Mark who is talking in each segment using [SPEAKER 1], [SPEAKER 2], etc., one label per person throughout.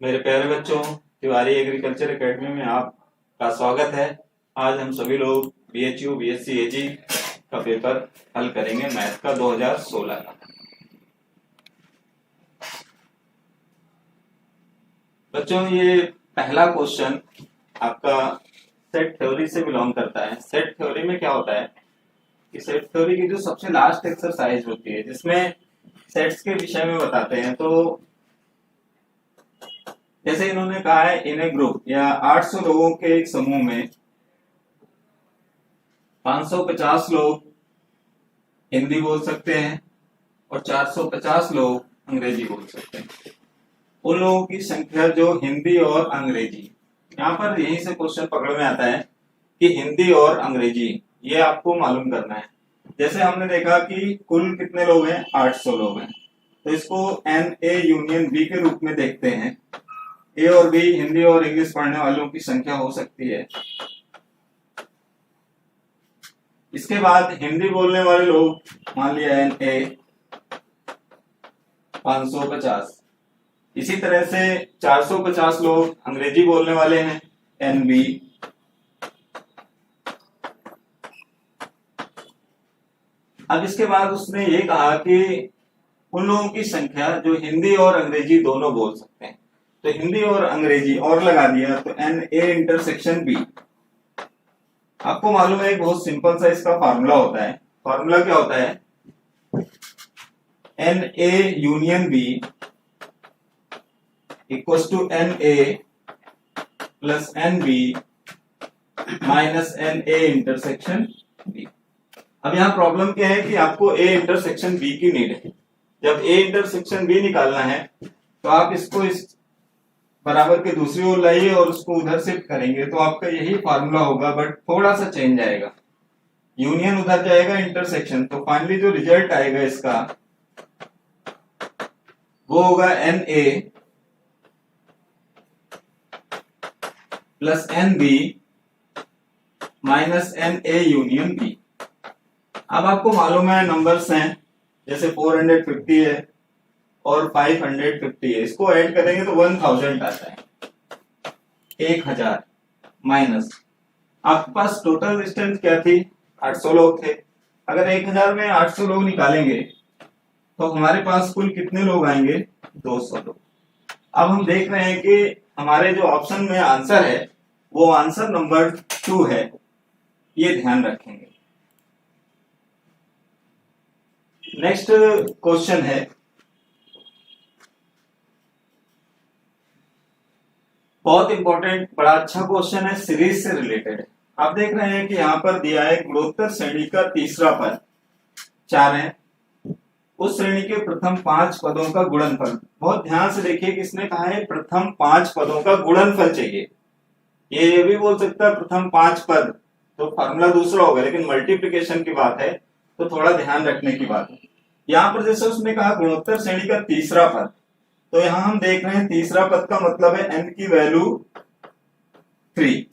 [SPEAKER 1] मेरे प्यारे बच्चों, तिवारी एग्रीकल्चर एकेडमी में आपका स्वागत है। आज हम सभी लोग बीएचयू बीएससी एजी का पेपर हल करेंगे, मैथ का 2016 का। बच्चों, ये पहला क्वेश्चन आपका सेट थ्योरी से बिलोंग करता है। सेट थ्योरी में क्या होता है कि सेट थ्योरी की जो सबसे लास्ट एक्सरसाइज होती है जिसमें सेट्स के विषय में बताते हैं। तो जैसे इन्होंने कहा है, इन ए ग्रुप या 800 लोगों के एक समूह में 550 लोग हिंदी बोल सकते हैं और 450 लोग अंग्रेजी बोल सकते हैं। उन लोगों की संख्या जो हिंदी और अंग्रेजी, यहाँ पर यहीं से क्वेश्चन पकड़ में आता है कि हिंदी और अंग्रेजी ये आपको मालूम करना है। जैसे हमने देखा कि कुल कितने लोग हैं, 800 लोग हैं, तो इसको एन ए यूनियन बी के रूप में देखते हैं। ए और बी हिंदी और इंग्लिश पढ़ने वालों की संख्या हो सकती है। इसके बाद हिंदी बोलने वाले लोग मान लिया एन ए 550। इसी तरह से 450 लोग अंग्रेजी बोलने वाले हैं, एन बी। अब इसके बाद उसने ये कहा कि उन लोगों की संख्या जो हिंदी और अंग्रेजी दोनों बोल सकते हैं, तो हिंदी और अंग्रेजी और लगा दिया तो एन ए इंटरसेक्शन बी। आपको मालूम है एक बहुत सिंपल सा इसका फार्मूला होता है। फार्मूला क्या होता है, n A union B equals to n A plus n B minus n A intersection B. अब यहाँ प्रॉब्लम क्या है कि आपको ए इंटरसेक्शन बी की नीड है। जब ए इंटरसेक्शन बी निकालना है तो आप इसको इस बराबर के दूसरी ओर लाइए और उसको उधर शिफ्ट करेंगे तो आपका यही फार्मूला होगा, बट थोड़ा सा चेंज आएगा। यूनियन उधर जाएगा, इंटरसेक्शन, तो फाइनली जो रिजल्ट आएगा इसका वो होगा n A plus n B minus n A union B. अब आपको मालूम है नंबर्स हैं, जैसे 450 है और 550 है, इसको ऐड करेंगे तो 1000 आता है, 1000 माइनस आपके पास टोटल डिस्टेंस क्या थी, 800 लोग थे। अगर 1000 में 800 लोग निकालेंगे तो हमारे पास कुल कितने लोग आएंगे, 200 लोग। अब हम देख रहे हैं कि हमारे जो ऑप्शन में आंसर है वो आंसर नंबर 2 है, ये ध्यान रखेंगे। नेक्स्ट क्वेश्चन है, बहुत इंपॉर्टेंट, बड़ा अच्छा क्वेश्चन है, सीरीज से रिलेटेड है। आप देख रहे हैं कि यहाँ पर दिया है गुणोत्तर श्रेणी का तीसरा पद 4 है, उस श्रेणी के प्रथम 5 पदों का गुणनफल। बहुत ध्यान से देखिए कि इसने कहा है प्रथम 5 पदों का गुणनफल चाहिए। ये भी बोल सकता है प्रथम 5 पद, तो फार्मूला दूसरा होगा, लेकिन मल्टीप्लिकेशन की बात है तो थोड़ा ध्यान रखने की बात है। यहाँ पर जैसे उसने कहा गुणोत्तर श्रेणी का तीसरा पद, तो यहां हम देख रहे हैं तीसरा पद का मतलब है n की वैल्यू 3।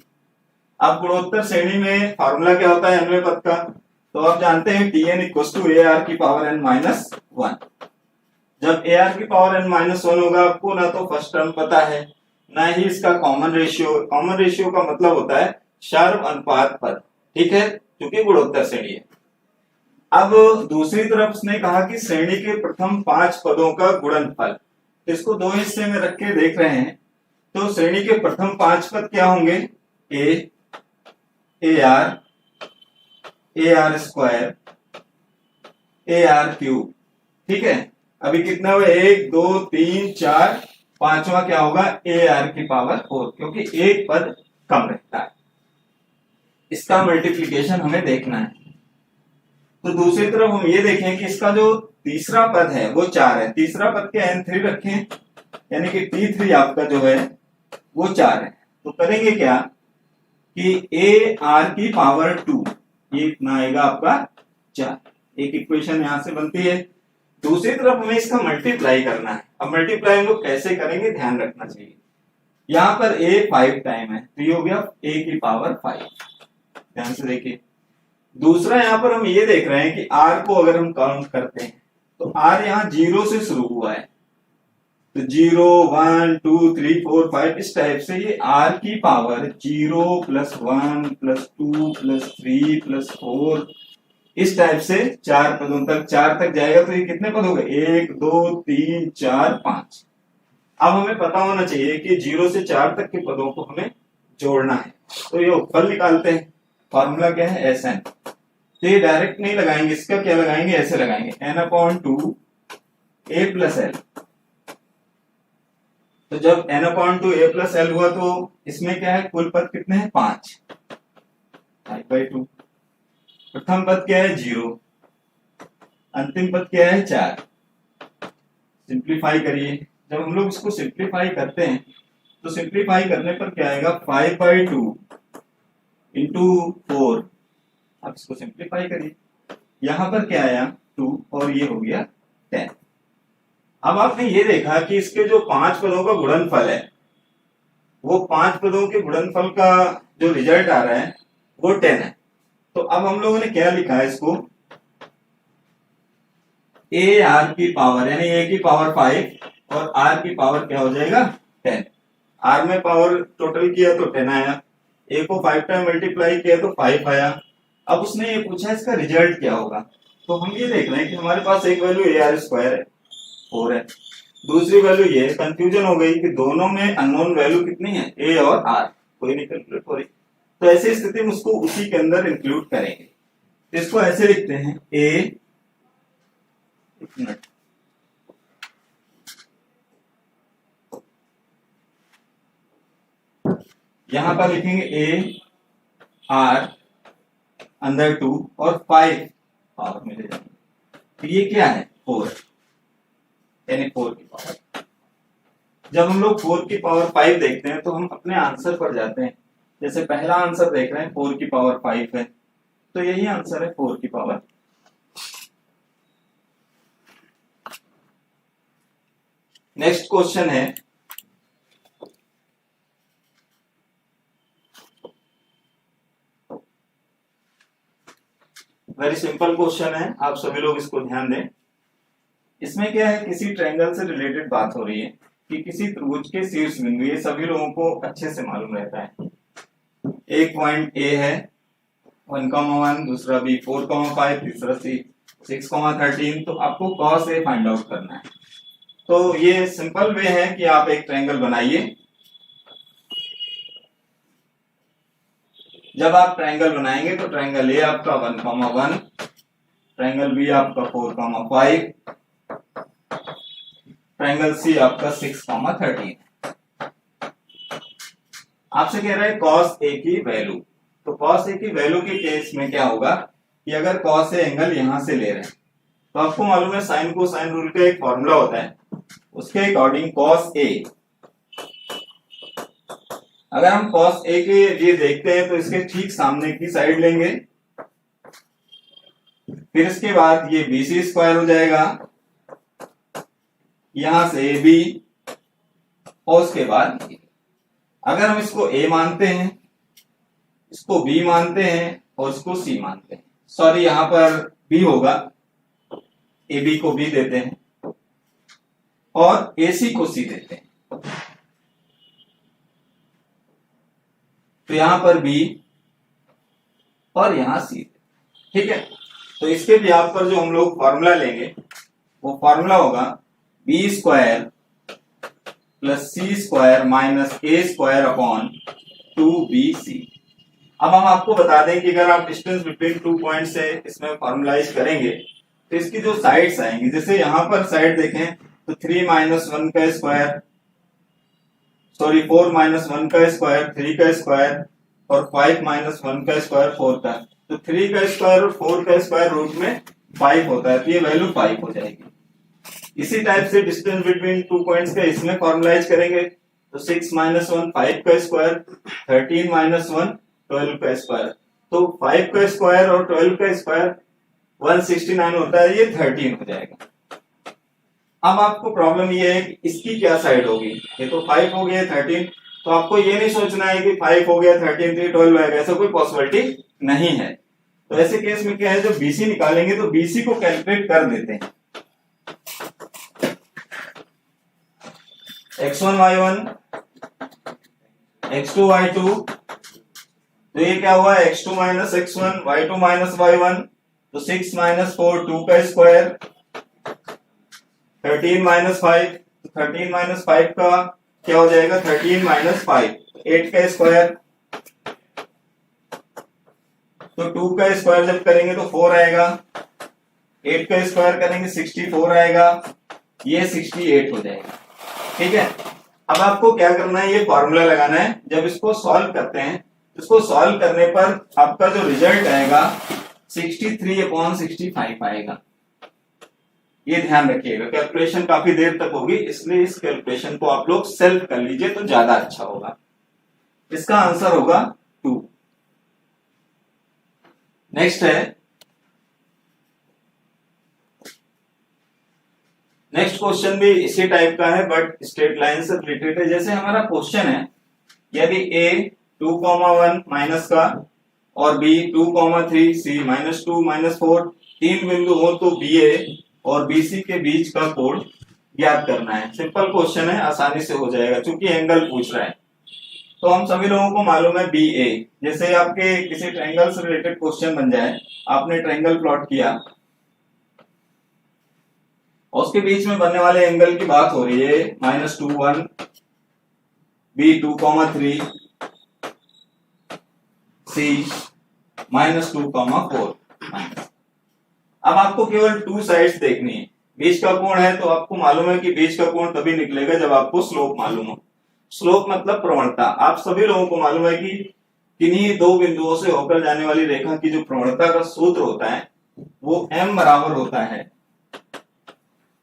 [SPEAKER 1] अब गुणोत्तर श्रेणी में फार्मूला क्या होता है nवें पद का, तो आप जानते हैं tn इक्वल टू ar की पावर n माइनस 1। जब ar की पावर n माइनस 1 होगा, आपको ना तो फर्स्ट टर्म पता है ना ही इसका कॉमन रेशियो। कॉमन रेशियो का मतलब होता है सर्व अनुपात पद, ठीक है, क्योंकि गुणोत्तर श्रेणी है। अब दूसरी तरफ उसने कहा कि श्रेणी के प्रथम 5 पदों का गुणनफल, इसको दो हिस्से में रख के देख रहे हैं। तो श्रेणी के प्रथम 5 पद क्या होंगे, A R, A R square, A R cube, ठीक है। अभी कितना हुआ, 1 2 3 4, पांचवा क्या होगा, ए आर की पावर 4, क्योंकि एक पद कम रहता है। इसका मल्टीप्लीकेशन हमें देखना है। तो दूसरी तरफ हम ये देखें कि इसका जो तीसरा पद है वो 4 है, तीसरा पद के n3 रखें, यानी कि t3 आपका जो है वो 4 है। तो करेंगे क्या कि a r की पावर 2, ये इतना आएगा आपका 4। एक इक्वेशन यहां से बनती है। दूसरी तरफ हमें इसका मल्टीप्लाई करना है। अब मल्टीप्लाई हम लोग कैसे करेंगे, ध्यान रखना चाहिए। यहां पर a 5 टाइम है, तो ये हो गया a की पावर 5। ध्यान से देखिए। दूसरा यहां पर हम ये देख रहे हैं कि r को अगर हम काउंट करते हैं तो r यहां 0 से शुरू हुआ है, तो 0 1 2 3 4 5 इस टाइप से ये r की power 0 plus 1 plus 2 plus 3 plus 4 इस टाइप से 4 पदों तक 4 तक जाएगा। तो ये कितने पद हो गए 1 2 3 4 5। अब हमें पता होना चाहिए कि 0 से 4 तक के पदों को हमें जोड़ना है। तो ये उत्पल निकालते हैं। फॉर्मूला क्या है Sn। तो ये डायरेक्ट नहीं लगाएंगे, इसका क्या लगाएंगे ऐसे लगाएंगे n/2 a प्लस एल। तो जब n/2 a प्लस एल हुआ तो इसमें क्या है कुल पद कितने हैं 5 5/2। प्रथम पद क्या है 0, अंतिम पद क्या है 4। सिंप्लीफाई करिए। जब हम लोग इसको सिंप्लीफाई करते हैं तो सिंप्लीफाई करने पर क्या आएगा 5/2 इंटू 4। अब इसको सिंप्लीफाई करिए। यहां पर क्या आया 2 और ये हो गया 10। अब आपने ये देखा कि इसके जो 5 पदों का गुणनफल है वो 5 पदों के गुणनफल का जो रिजल्ट आ रहा है वो 10 है। तो अब हम लोगों ने क्या लिखा है इसको a r की पावर यानी a की पावर 5 और r की पावर क्या हो जाएगा 10। r में पावर टोटल किया तो 10 आया, a को 5 टाइम मल्टीप्लाई किया तो 5 आया। अब उसने ये पूछा इसका रिजल्ट क्या होगा। तो हम ये देख रहे हैं कि हमारे पास एक वैल्यू ar² है 4 है, दूसरी वैल्यू ये कंफ्यूजन हो गई कि दोनों में अननोन वैल्यू कितनी है a और r, कोई नहीं कैलकुलेट हो रही। तो ऐसी स्थिति में उसको उसी के अंदर इंक्लूड करेंगे। इसको ऐसे लिखते हैं a, एक मिनट, यहां पर लिखेंगे a r अंदर 2 और 5 पावर में ले जाएंगे। तो ये क्या है 4 यानी 4 की पावर। जब हम लोग 4 की पावर 5 देखते हैं तो हम अपने आंसर पर जाते हैं। जैसे पहला आंसर देख रहे हैं 4 की पावर 5 है, तो यही आंसर है 4 की पावर। नेक्स्ट क्वेश्चन है वेरी सिंपल क्वेश्चन है, आप सभी लोग इसको ध्यान दें। इसमें क्या है किसी ट्रायंगल से रिलेटेड बात हो रही है कि किसी त्रिभुज के शीर्ष बिंदु, ये सभी लोगों को अच्छे से मालूम रहता है। एक पॉइंट ए है 1,1, दूसरा बी 4,5, तीसरा सी 6,13। तो आपको कॉस ए फाइंड आउट करना है। तो ये सिंपल वे है कि आप एक ट्रायंगल बनाइए। जब आप ट्रायंगल बनाएंगे तो ट्रायंगल ए आपका 1,1, ट्रायंगल बी आपका 4,5, ट्रायंगल सी आपका 6,13। आपसे कह रहा है कॉस ए की वैल्यू। तो कॉस ए की वैल्यू के केस में क्या होगा कि अगर कॉस ए एंगल यहां से ले रहे हैं तो आपको मालूम है साइन को साइन रूल का एक फॉर्मूला होता है, उसके अकॉर्डिंग कॉस ए, अगर हम कॉस ए के लिए देखते हैं तो इसके ठीक सामने की साइड लेंगे, फिर इसके बाद ये BC² हो जाएगा, यहां से AB, और उसके बाद अगर हम इसको A मानते हैं, इसको B मानते हैं और इसको C मानते हैं, सॉरी यहां पर B होगा, AB को B देते हैं और AC को C देते हैं। तो यहां पर B और यहां C, ठीक है। तो इसके भी आप पर जो हम लोग फॉर्मूला लेंगे वो फॉर्मूला होगा B² plus C² minus A² upon 2BC। अब हम आपको बता दें कि अगर आप डिस्टेंस बिटवीन 2 पॉइंट से इसमें फॉर्मुलाइज करेंगे तो इसकी जो साइड्स आएंगी, जैसे यहां पर साइड देखें तो 3 - 1 का स्क्वायर, सॉरी 4 - 1 का स्क्वायर 3 का स्क्वायर और 5 - 1 का स्क्वायर 4 का। तो 3 का स्क्वायर और 4 का स्क्वायर रूट में 5 होता है, तो ये वैल्यू 5 हो जाएगी। इसी टाइप से डिस्टेंस बिटवीन 2 पॉइंट्स का इसमें फॉर्मुलाइज करेंगे तो 6 - 1 5 का स्क्वायर, 13 - 1 12 का स्क्वायर। तो 5 का स्क्वायर और 12 का स्क्वायर 169 होता है, ये 13 हो जाएगा। अब आपको प्रॉब्लम ये है कि इसकी क्या साइड होगी, ये तो 5 हो गया 13, तो आपको ये नहीं सोचना है कि 5 हो गया 13 3 12 आएगा, ऐसा कोई पॉसिबिलिटी नहीं है। तो ऐसे केस में क्या है, जब BC निकालेंगे तो BC को कैलकुलेट कर देते हैं। x1 y1 x2 y2, तो ये क्या हुआ x2 minus x1 y2 minus y1, तो 6 माइनस 4 2 का स्क्वायर, 13 माइनस 5, तो 13 माइनस 5 का क्या हो जाएगा 13 माइनस 5, 8 का स्क्वायर, तो 2 का स्क्वायर जब करेंगे तो 4 आएगा, 8 का स्क्वायर करेंगे 64 आएगा, ये 68 हो जाएगा। ठीक है, अब आपको क्या करना है, ये फॉर्मूला लगाना है। जब इसको सॉल्व करते हैं, इसको सॉल्व करने पर आपका जो रिजल्ट आएगा 63/65 आएगा। ये ध्यान रखिएगा, कैलकुलेशन काफी देर तक होगी, इसलिए इस कैलकुलेशन को आप लोग सेल्फ कर लीजिए तो ज्यादा अच्छा होगा। इसका आंसर होगा 2। नेक्स्ट है, नेक्स्ट क्वेश्चन भी इसी टाइप का है बट स्ट्रेट लाइन से रिलेटेड है। जैसे हमारा क्वेश्चन है, यदि a 2,1 माइनस का और b 2,3 c -2 -4 तीन बिंदु हो तो BA और BC के बीच का कोण ज्ञात करना है। सिंपल क्वेश्चन है, आसानी से हो जाएगा क्योंकि एंगल पूछ रहा है। तो हम सभी लोगों को मालूम है BA, जैसे आपके किसी ट्रायंगल से रिलेटेड क्वेश्चन बन जाए, आपने ट्रायंगल प्लॉट किया और उसके बीच में बनने वाले एंगल की बात हो रही है -2 1 B 2,3 C -2, 4 अब आपको केवल 2 साइड्स देखनी है। बीच का कोण है तो आपको मालूम है कि बीच का कोण तभी निकलेगा जब आपको स्लोप मालूम हो। स्लोप मतलब प्रवणता। आप सभी लोगों को मालूम है कि किन्हीं दो बिंदुओं से होकर जाने वाली रेखा की जो प्रवणता का सूत्र होता है वो m बराबर होता है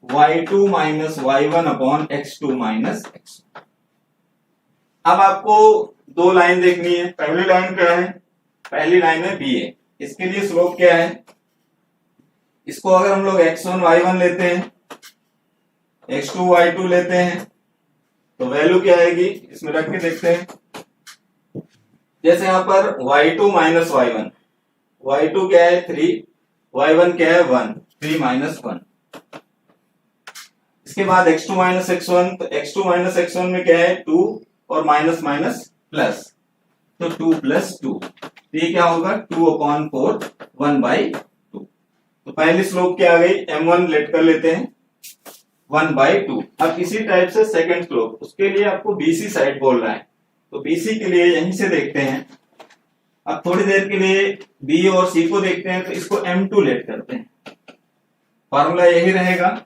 [SPEAKER 1] y2 minus y1 upon x2 minus x1। अब आपको दो लाइन देखनी है। पहली लाइन क्या है, पहली लाइन है BA, इसके लिए स्लोप क्या है, इसको अगर हम लोग x1 y1 लेते हैं, x2 y2 लेते हैं तो वैल्यू क्या आएगी, इसमें रख के देखते हैं। जैसे यहां पर y2 माइनस y1, y2 क्या है 3, y1 क्या है 1, 3 माइनस 1। इसके बाद x2 माइनस x1, तो x2 माइनस x1 में क्या है 2 और माइनस माइनस प्लस, तो 2 प्लस 2, ये क्या होगा 2/4 1/2। तो पहली स्लोप क्या आ गई, m1 लेट कर लेते हैं 1/2। अब इसी टाइप से सेकंड स्लोप, उसके लिए आपको BC साइड बोल रहा है, तो BC के लिए यहीं से देखते हैं। अब थोड़ी देर के लिए B और C को देखते हैं, तो इसको m2 लेट करते हैं। फॉर्मूला यही रहेगा।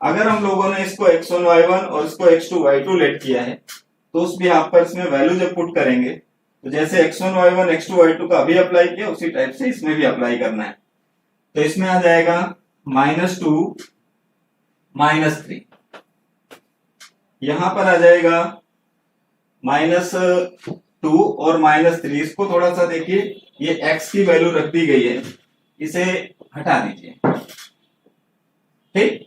[SPEAKER 1] अगर हम लोगों ने इसको x1 y1 और इसको x2 y2 लेट किया है तो उस भी आप पर इसमें वैल्यू जब पुट करेंगे तो जैसे x1 y1 x2 y2 का अभी अप्लाई किया उसी टाइप से इसमें भी अप्लाई करना है। तो इसमें आ जाएगा -2 -3, यहां पर आ जाएगा -2 और -3। इसको थोड़ा सा देखिए, ये x की वैल्यू रख दी गई है, इसे हटा दीजिए। ठीक,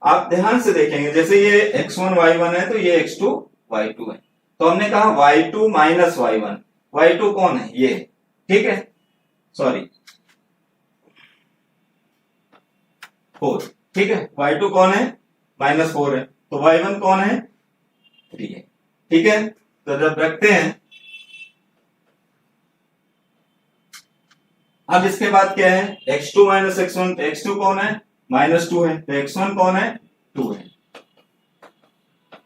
[SPEAKER 1] आप ध्यान से देखेंगे, जैसे ये x1 y1 है तो ये x2 y2 है, तो हमने कहा y2 माइनस y1, y2 कौन है ये, ठीक है, सॉरी 4, ठीक है, y2 कौन है -4 है, तो y1 कौन है 3 है। ठीक है, तो जब रखते हैं, अब इसके बाद क्या है x2 माइनस x1, तो x2 कौन है -2 है, तो x1 कौन है 2 है।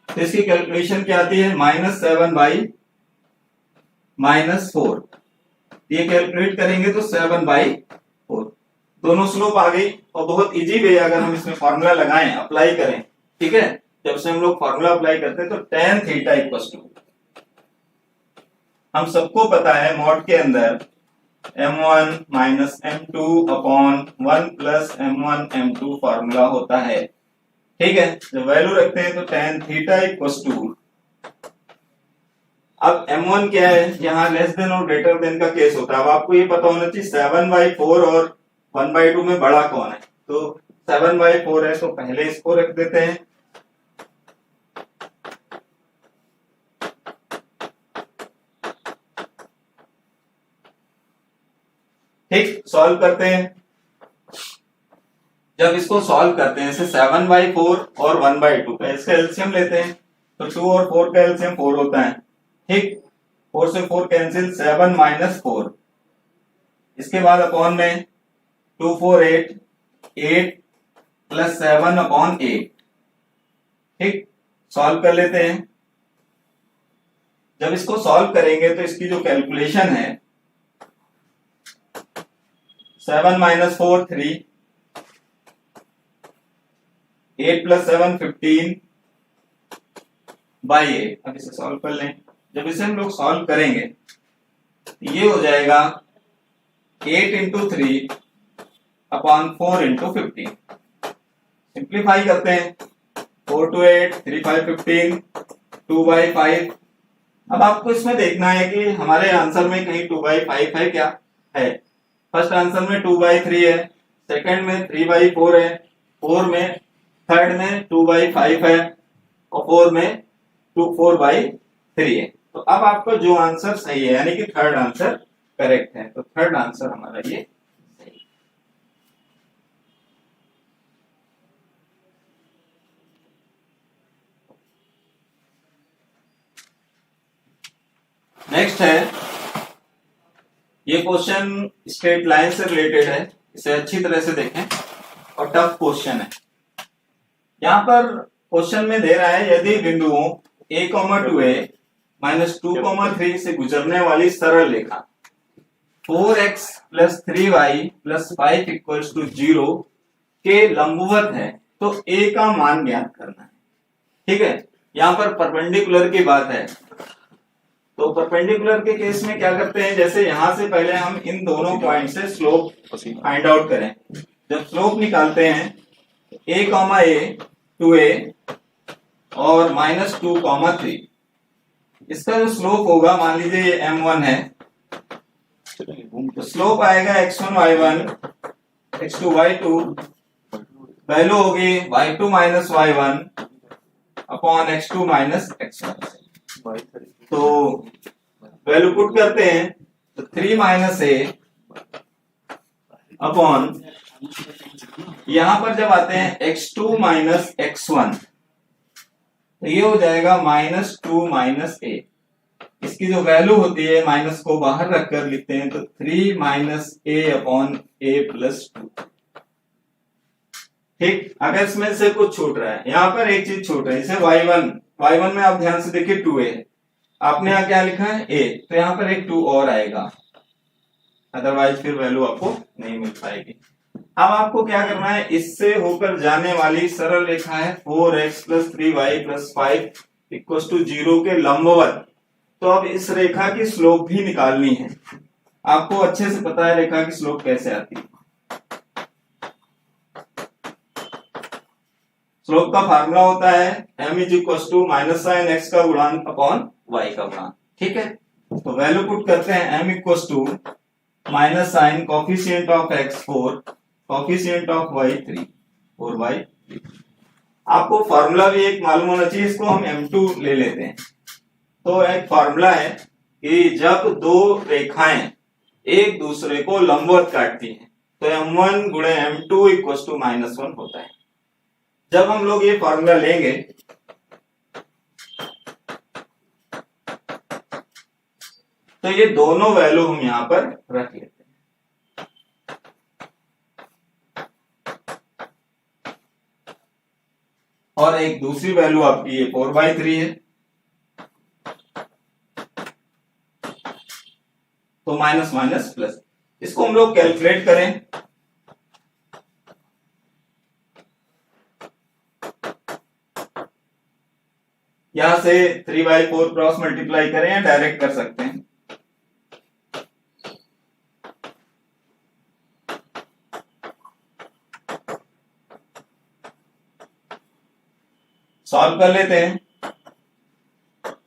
[SPEAKER 1] तो इसकी कैलकुलेशन क्या आती है -7/-4, ये कैलकुलेट करेंगे तो 7/4, दोनों स्लोप आ गई। और बहुत इजी वे, अगर हम इसमें फॉर्मूला लगाएं, अप्लाई करें, ठीक है, जब से हम लोग फॉर्मूला अप्लाई करते हैं तो tan थीटा इक्वल टू, हम सबको पता है मॉड के अंदर m1 minus m2 upon 1 plus m1 m2 formula होता है। ठीक है, जब वैल्यू रखते हैं तो tan थीटा इक्वल टू, अब m1 क्या है, यहाँ लेस देन और ग्रेटर देन का केस होता है। अब आपको ये पता होना चाहिए 7/4 और 1/2 में बड़ा कौन है, तो 7/4 है, तो पहले इसको रख देते हैं। ठीक, सॉल्व करते हैं। जब इसको सॉल्व करते हैं जैसे 7/4 और 1/2 का इसका एलसीएम लेते हैं तो 2 और 4 का एलसीएम 4 होता है, ठीक। 4 से 4 कैंसिल, 7 माइनस 4, इसके बाद अपॉन में 2 4 8, 8 प्लस 7 अपॉन 8, ठीक। सॉल्व कर लेते हैं। जब इसको सॉल्व करेंगे तो इसकी जो कैलकुलेशन है 7 माइनस 4 3, 8 प्लस 7 15 बाई 8। अब इसे सॉल्व कर लें। जब इसे हम लोग सॉल्व करेंगे तो ये हो जाएगा 8 इंटू 3 अपॉन 4 इंटू 15। सिंप्लीफाई करते हैं, 4 to 8, 3 5 15, 2/5। अब आपको इसमें देखना है कि हमारे आंसर में कहीं 2/5 है क्या है। फर्स्ट आंसर में 2/3 है, सेकंड में 3/4 है, 4 में, थर्ड में 2/5 है और 4 में 4/3 है। तो अब आपका जो आंसर सही है यानी कि थर्ड आंसर करेक्ट है, तो थर्ड आंसर हमारा ये सही है। नेक्स्ट है, ये क्वेश्चन स्ट्रेट लाइन से रिलेटेड है, इसे अच्छी तरह से देखें और टफ क्वेश्चन है। यहां पर क्वेश्चन में दे रहा है यदि बिंदुओं a, 2a माइनस 2, 3 से गुजरने वाली सरल रेखा 4x plus 3y plus 5 equals to 0 के लंबवत है तो a का मान ज्ञात करना है, ठीक है। यहां पर परपेंडिकुलर की बात है, तो परपेंडिकुलर के केस में क्या करते हैं, जैसे यहां से पहले हम इन दोनों पॉइंट से स्लोप फाइंड आउट करें। जब स्लोप निकालते हैं a, 2a और -2, 3, इसका जो स्लोप होगा मान लीजिए ये m1 है, तो स्लोप आएगा x1 y1 x2 y2, value होगी y2 minus y1 upon x2 minus x1। तो वैल्यू पुट करते हैं तो 3 माइनस a अपॉन, यहां पर जब आते हैं x2 माइनस x1 तो ये हो जाएगा -2 माइनस a। इसकी जो वैल्यू होती है माइनस को बाहर रखकर लिखते हैं तो 3 minus a upon a plus 2, ठीक। अगर इसमें से कुछ छूट रहा है, यहां पर एक चीज छूट रही है, जैसे y1 में आप ध्यान से देखिए 2a, आपने यहां क्या लिखा है a, तो यहां पर एक 2 और आएगा, अदरवाइज फिर वैल्यू आपको नहीं मिल पाएगी। अब आपको क्या करना है, इससे होकर जाने वाली सरल रेखा है 4x plus 3y plus 5 equal to 0 के लंबवत, तो अब इस रेखा की स्लोप भी निकालनी है। आपको अच्छे से पता है रेखा की स्लोप कैसे आती है। स्लोप का फार्मूला होता है m is equal to minus sign x का गुणांक अपॉन y का गुणांक, ठीक है। तो वैल्यू पुट करते हैं m equal to minus sign coefficient of x 4, coefficient of y 3, 4/3। आपको फार्मूला भी एक मालूम होना चाहिए, इसको हम m2 ले लेते हैं। तो एक फार्मूला है कि जब दो रेखाएं एक दूसरे को लंबवत काटती हैं तो m1 गुणे m2 इक्वल टू -1 होता है। जब हम लोग ये फार्मूला लेंगे तो ये दोनों वैल्यू हम यहां पर रख लेते हैं। और एक दूसरी वैल्यू आपकी ये 4/3 है, तो माइनस माइनस प्लस, इसको हम लोग कैलकुलेट करें यहां से 3/4 क्रॉस मल्टीप्लाई करें या डायरेक्ट कर सकते हैं। सॉल्व कर लेते हैं।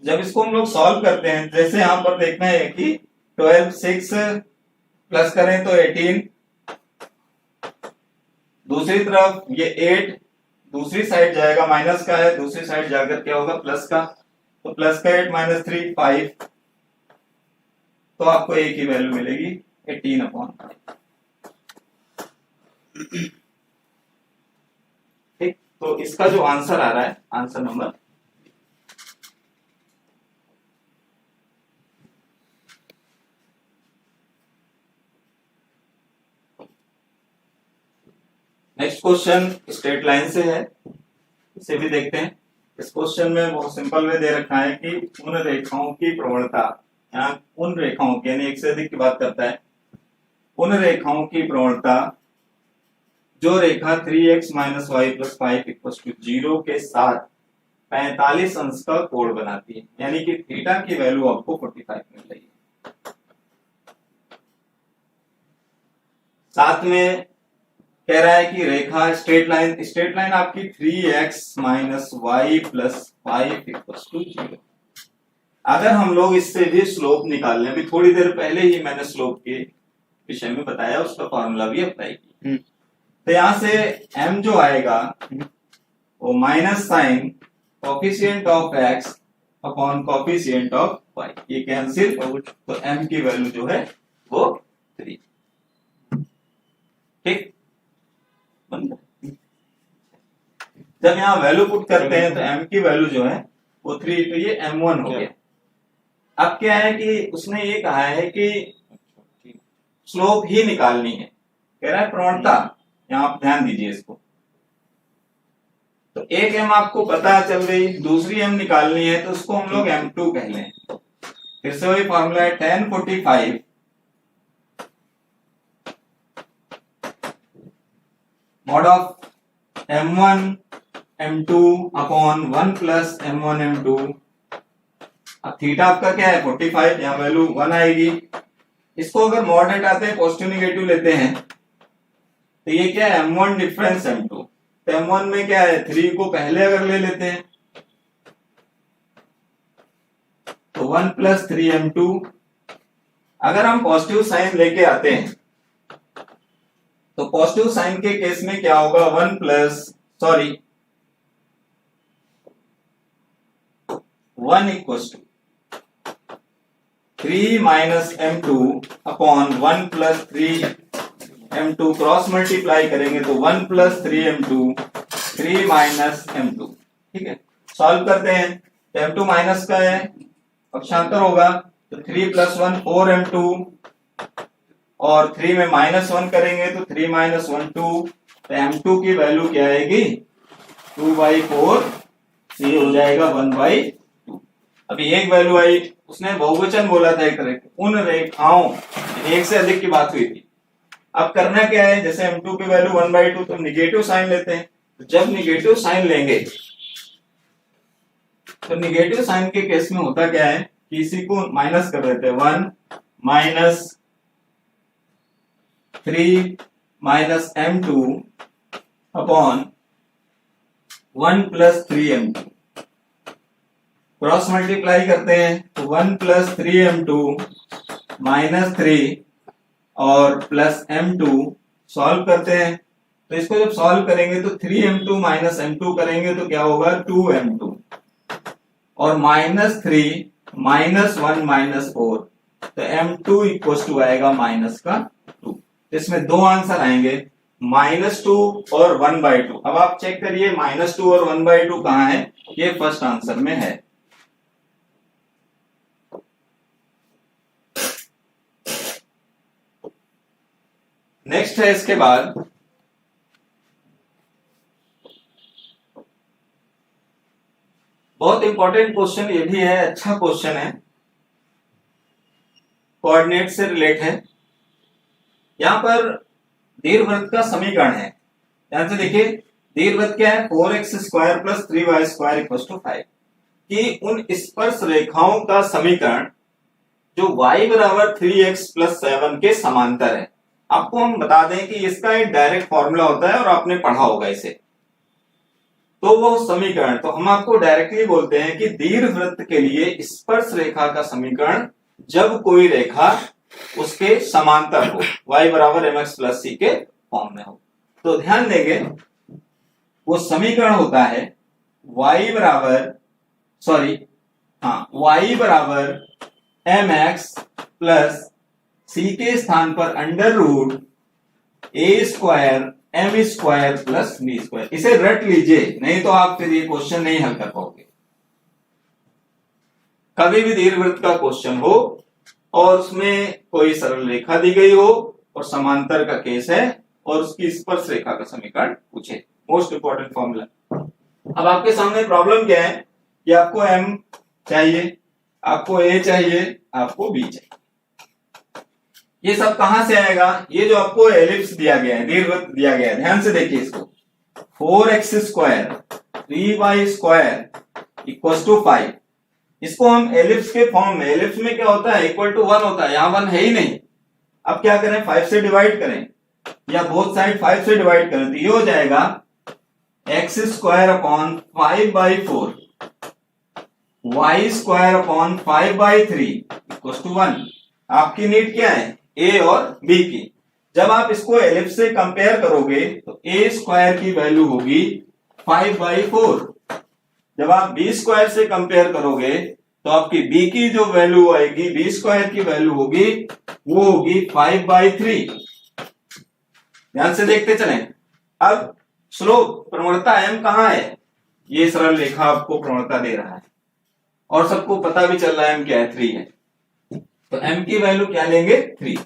[SPEAKER 1] जब इसको हम लोग सॉल्व करते हैं, जैसे यहां पर देखना है कि 12 6 प्लस करें तो 18, दूसरी तरफ ये 8 दूसरी साइड जाएगा, माइनस का है, दूसरी साइड जाकर क्या होगा प्लस का, तो प्लस का 8 माइनस 3 5, तो आपको एक ही वैल्यू मिलेगी 18/5। तो इसका जो आंसर आ रहा है, answer number next question straight line से है, इसे भी देखते हैं। इस क्वेश्चन में बहुत सिंपल में दे रखा है कि उन रेखाओं की प्रवणता, यहाँ उन रेखाओं की यानी एक से अधिक की बात करता है, उन रेखाओं की प्रवणता जो रेखा 3x - y + 5 = 0 के साथ 45 अंश का कोण बनाती है, यानी कि थीटा की वैल्यू आपको 45 मिल रही है। साथ में कह रहा है कि रेखा स्ट्रेट लाइन आपकी 3x - y + 5 = 0। अगर हम लोग इससे भी स्लोप निकाल लें, अभी थोड़ी देर पहले ही मैंने स्लोप के विषय में बताया, उसका फॉर्मूला भी अप्लाई किया। तो यहां से m जो आएगा वो minus sign coefficient of x upon coefficient of y, ये कैंसिल, तो m की वैल्यू जो है वो 3। ठीक, जब यहाँ वैल्यू पुट करते हैं तो m की वैल्यू जो है वो 3, तो ये m1 हो गया। अब क्या है कि उसने ये कहा है कि स्लोप ही निकालनी है, कह रहा है प्रवणता, यहाँ आप ध्यान दीजिए इसको। तो एक m आपको पता चल गई, दूसरी m निकालनी है तो उसको हम लोग m2 कह लें। फिर से वही फॉर्मूला है, tan 45 mod of m1 m2 upon 1 + m1 m2। अब थीटा आपका क्या है 45, यहाँ वैल्यू 1 आएगी। इसको अगर मॉड हटाते हैं, पॉजिटिव नेगेटिव लेते हैं, तो ये क्या है m1 डिफरेंस m2। तो m1 में क्या है 3 को पहले अगर ले लेते हैं तो 1 + 3m2। अगर हम पॉजिटिव साइन लेके आते हैं तो पॉजिटिव साइन के केस में क्या होगा 1 = 3 - m2 upon 1 + 3m2, cross multiply करेंगे तो 1 + 3m2 3 - m2। ठीक है, सॉल्व करते हैं तो m2 माइनस का है, पक्षांतर होगा, तो 3 + 1 4m2 और 3 में -1 करेंगे तो 3 - 1 2। तो m2 की वैल्यू क्या आएगी 2/4, ये हो जाएगा 1/2। अभी एक वैल्यू आई, उसने बहुवचन बोला था एक तरह के, उन रेखाओं, एक से अधिक की बात हुई थी। अब करना क्या है, जैसे m2 की वैल्यू 1/2, तो निगेटिव साइन लेते हैं। तो जब निगेटिव साइन लेंगे तो निगेटिव साइन के केस में होता क्या है कि इसी को माइनस कर देते हैं, 1 - 3 - m2 upon 1 + 3m2, cross multiply करते हैं तो 1 + 3m2 -3 और प्लस m2, सॉल्व करते हैं तो इसको जब सॉल्व करेंगे तो 3m2 - m2 करेंगे तो क्या होगा 2m2 और -3 -1 -4, तो m2 = आएगा -2। इसमें दो आंसर आएंगे, -2 और 1/2। अब आप चेक करिए -2 और 1/2 कहाँ है, ये फर्स्ट आंसर में है। नेक्स्ट है इसके बाद बहुत इंपॉर्टेंट क्वेश्चन, ये भी है, अच्छा क्वेश्चन है, कोऑर्डिनेट से रिलेट है। यहां पर दीर्घवृत्त का समीकरण है, ध्यान से देखिए, दीर्घवृत्त क्या है 4x² + 3y² = 5 कि उन स्पर्श रेखाओं का समीकरण जो y = 3x + 7 के समांतर है। आपको हम बता दें कि इसका एक डायरेक्ट फॉर्मूला होता है और आपने पढ़ा होगा इसे, तो वो समीकरण, तो हम आपको डायरेक्टली बोलते हैं कि दीर्घवृत्त के लिए स्पर्श रेखा का समीकरण जब कोई रेखा उसके समांतर हो, y = mx + c के फॉर्म में हो, तो ध्यान देंगे वो समीकरण होता है y = mx + c के स्थान पर √a² M square plus B square. इसे रट लीजिए, नहीं तो आप फिर ये क्वेश्चन नहीं हल कर पाओगे। कभी भी दीर्घवृत्त का क्वेश्चन हो और उसमें कोई सरल रेखा दी गई हो और समांतर का केस है और उसकी स्पर्श रेखा का समीकरण पूछे, मोस्ट इंपॉर्टेंट फॉर्मूला। अब आपके सामने प्रॉब्लम क्या है कि आपको एम चाहिए, आपको ए चाहिए, आपको बी चाहिए। ये सब कहां से आएगा? ये जो आपको एलिप्स दिया गया है, दीर्घवृत्त दिया गया है, ध्यान से देखिए इसको। 4x square 3y square equal to 5। इसको हम एलिप्स के फॉर्म में, एलिप्स में क्या होता है, इक्वल टू 1 होता है, यहां 1 है ही नहीं। अब क्या करें, 5 से डिवाइड करें या बोथ साइड 5 से डिवाइड करें, तो ये हो जाएगा x square upon 5/4 y square upon 5/3 equal to 1। आपकी नीड क्या है, a और b की। जब आप इसको एलिप्स से कंपेयर करोगे तो a स्क्वायर की वैल्यू होगी 5/4। जब आप बी स्क्वायर से कंपेयर करोगे तो आपकी बी की जो वैल्यू आएगी, बी स्क्वायर की वैल्यू होगी, वो होगी 5/3। ध्यान से देखते चलें। अब स्लोप प्रवणता m कहां है? ये सरल रेखा आपको प्रवणता दे रहा है और सबको पता भी चल रहा है m क्या है, 3 है। तो m की वैल्यू क्या लेंगे, 3।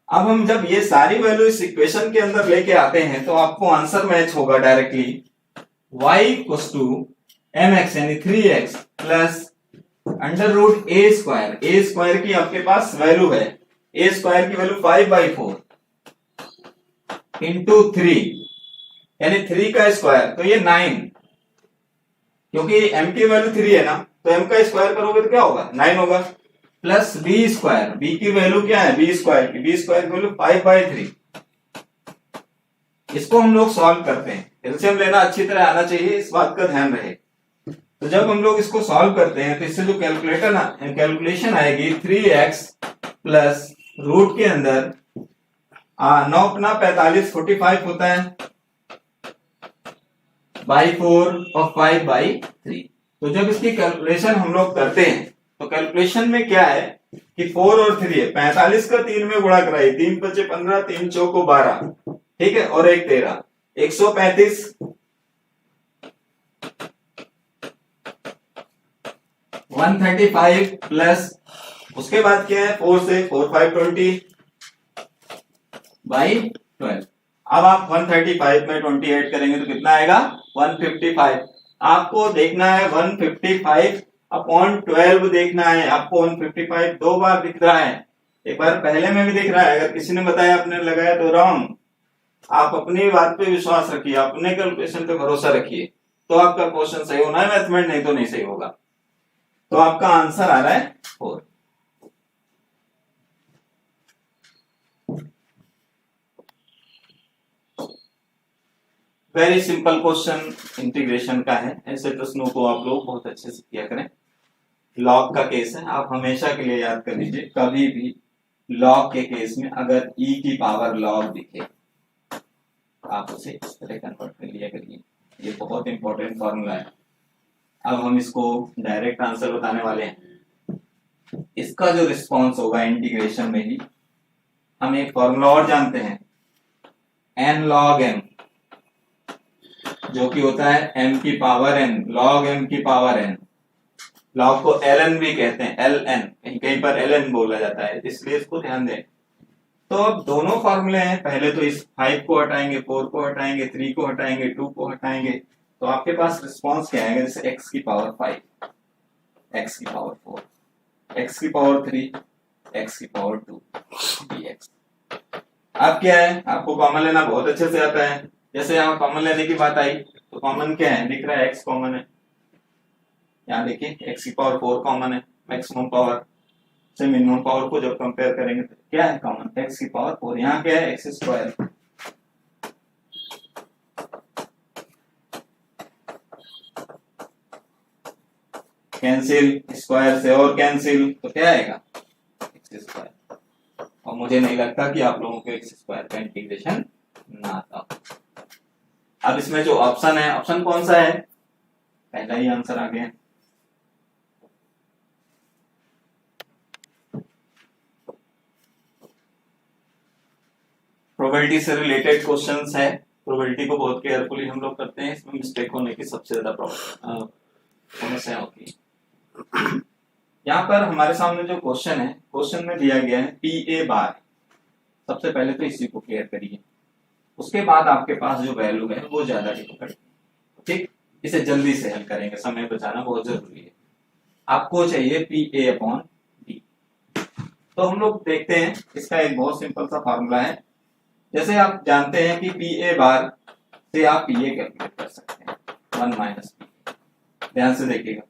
[SPEAKER 1] अब हम जब ये सारी वैल्यू इस इक्वेशन के अंदर लेके आते हैं तो आपको आंसर मैच होगा directly. y equals to mx यानी 3x plus under root A square. A square की आपके पास वैल्यू है, ए स्क्वायर की वैल्यू 5/4 इंटू 3 यानी 3 का स्क्वायर, तो ये 9। क्योंकि m की वैल्यू 3 है ना, तो m का स्क्वायर करोगे तो क्या होगा, 9 होगा। प्लस बी स्क्वायर, बी की वैल्यू क्या है, बी स्क्वायर की, बी स्क्वायर की वैल्यू 5/3। इसको हम लोग सॉल्व करते हैं, एलसीएम लेना अच्छी तरह आना चाहिए, इस बात का ध्यान रहे। तो जब हम लोग इसको सॉल्व करते हैं तो इससे जो कैलकुलेशन आएगी 3x प्लस रूट के अंदर 9 अपना 45 45 होता है बाई 4 और 5/3। तो जब इसकी कैलकुलेशन हम लोग करते हैं तो कैलकुलेशन में क्या है कि 4 और 3 है, 45 का 3 में गुणा कराइए, 3 × 5 = 15, 3 × 4 = 12, ठीक है, और 1 13, 135 135 प्लस उसके बाद क्या है, 4 से 4 5 20 बाई 12। अब आप 135 में 20 ऐड करेंगे तो कितना आएगा, 155। आपको देखना है 155 अपॉन 12 देखना है। आपको 155 दो बार दिख रहा है, एक बार पहले में भी दिख रहा है। अगर किसी ने बताया आपने लगाया तो रॉन्ग। आप अपनी बात पे विश्वास रखिए, अपने कैलकुलेशन पे भरोसा रखिए, तो आपका क्वेश्चन सही होना है मैथमेटिक्स, नहीं तो नहीं सही होगा। तो आपका आंसर आ रहा है 4। वेरी सिंपल क्वेश्चन इंटीग्रेशन का है। ऐसे प्रश्नों को आप लोग बहुत अच्छे से किया करें। लॉग का केस है, आप हमेशा के लिए याद कर लीजिए, कभी भी लॉग के केस में अगर e की पावर लॉग दिखे आप उसे इस तरह कन्वर्ट कर लिया करिए। ये बहुत इंपॉर्टेंट फॉर्मूला है। अब हम इसको डायरेक्ट आंसर बताने वाले हैं। इसका जो रिस्पॉन्स होगा इंटीग्रेशन में ही, हम एक फॉर्मूला और जानते हैं, n log m, जो कि होता है m की पावर n, log m की पावर n। लॉग को ln भी कहते हैं, ln, कहीं कहीं पर ln बोला जाता है, इसलिए इसको ध्यान दें। तो अब दोनों फॉर्मूले हैं, पहले तो इस 5 को हटाएंगे, 4 को हटाएंगे, 3 को हटाएंगे, 2 को हटाएंगे, तो आपके पास रिस्पॉन्स क्या आएगा, जैसे x की पावर 5, x की पावर 4, x की पावर 3, x की पावर 2 dx। अब क्या है, आपको कॉमन लेना बहुत अच्छे से आता है। जैसे यहाँ कॉमन लेने की बात आई तो कॉमन क्या है, दिख रहा है x कॉमन है, यहाँ देखिए x की पावर 4 कॉमन है। मैक्सिमम पावर से मिनिमम पावर को जब कंपेयर करेंगे तो क्या है कॉमन, x की पावर 4। यहाँ क्या है, x स्क्वायर, कैंसिल, स्क्वायर से और कैंसिल, तो क्या आएगा, x स्क्वायर। और मुझे नहीं लगता कि आप लोगों को x स्क्वायर का इंटीग्रेशन ना आता। अब इसमें जो ऑप्शन है, ऑप्शन कौन सा है, पहला ही आंसर आ गया। प्रोबेबिलिटी से रिलेटेड क्वेश्चंस है। प्रोबेबिलिटी को बहुत केयरफुली हम लोग करते हैं, इसमें मिस्टेक होने की सबसे ज्यादा प्रॉब्लम समस्या होती है। यहाँ पर हमारे सामने जो क्वेश्चन है, क्वेश्चन में दिया गया है पी ए बार। सबसे पहले तो इसी को क्लियर करिए, उसके बाद आपके पास जो वैल्यू है वो ज्यादा डिफिकल्ट, ठीक। इसे जल्दी से हल करेंगे, समय बचाना बहुत जरूरी है। आपको चाहिए पी ए अपॉन बी। तो हम लोग देखते हैं, इसका एक बहुत सिंपल सा फॉर्मूला है। जैसे आप जानते हैं कि पी ए बार से आप पी ए कैलकुलेट कर सकते हैं, 1 माइनस पी। ध्यान से देखिएगा,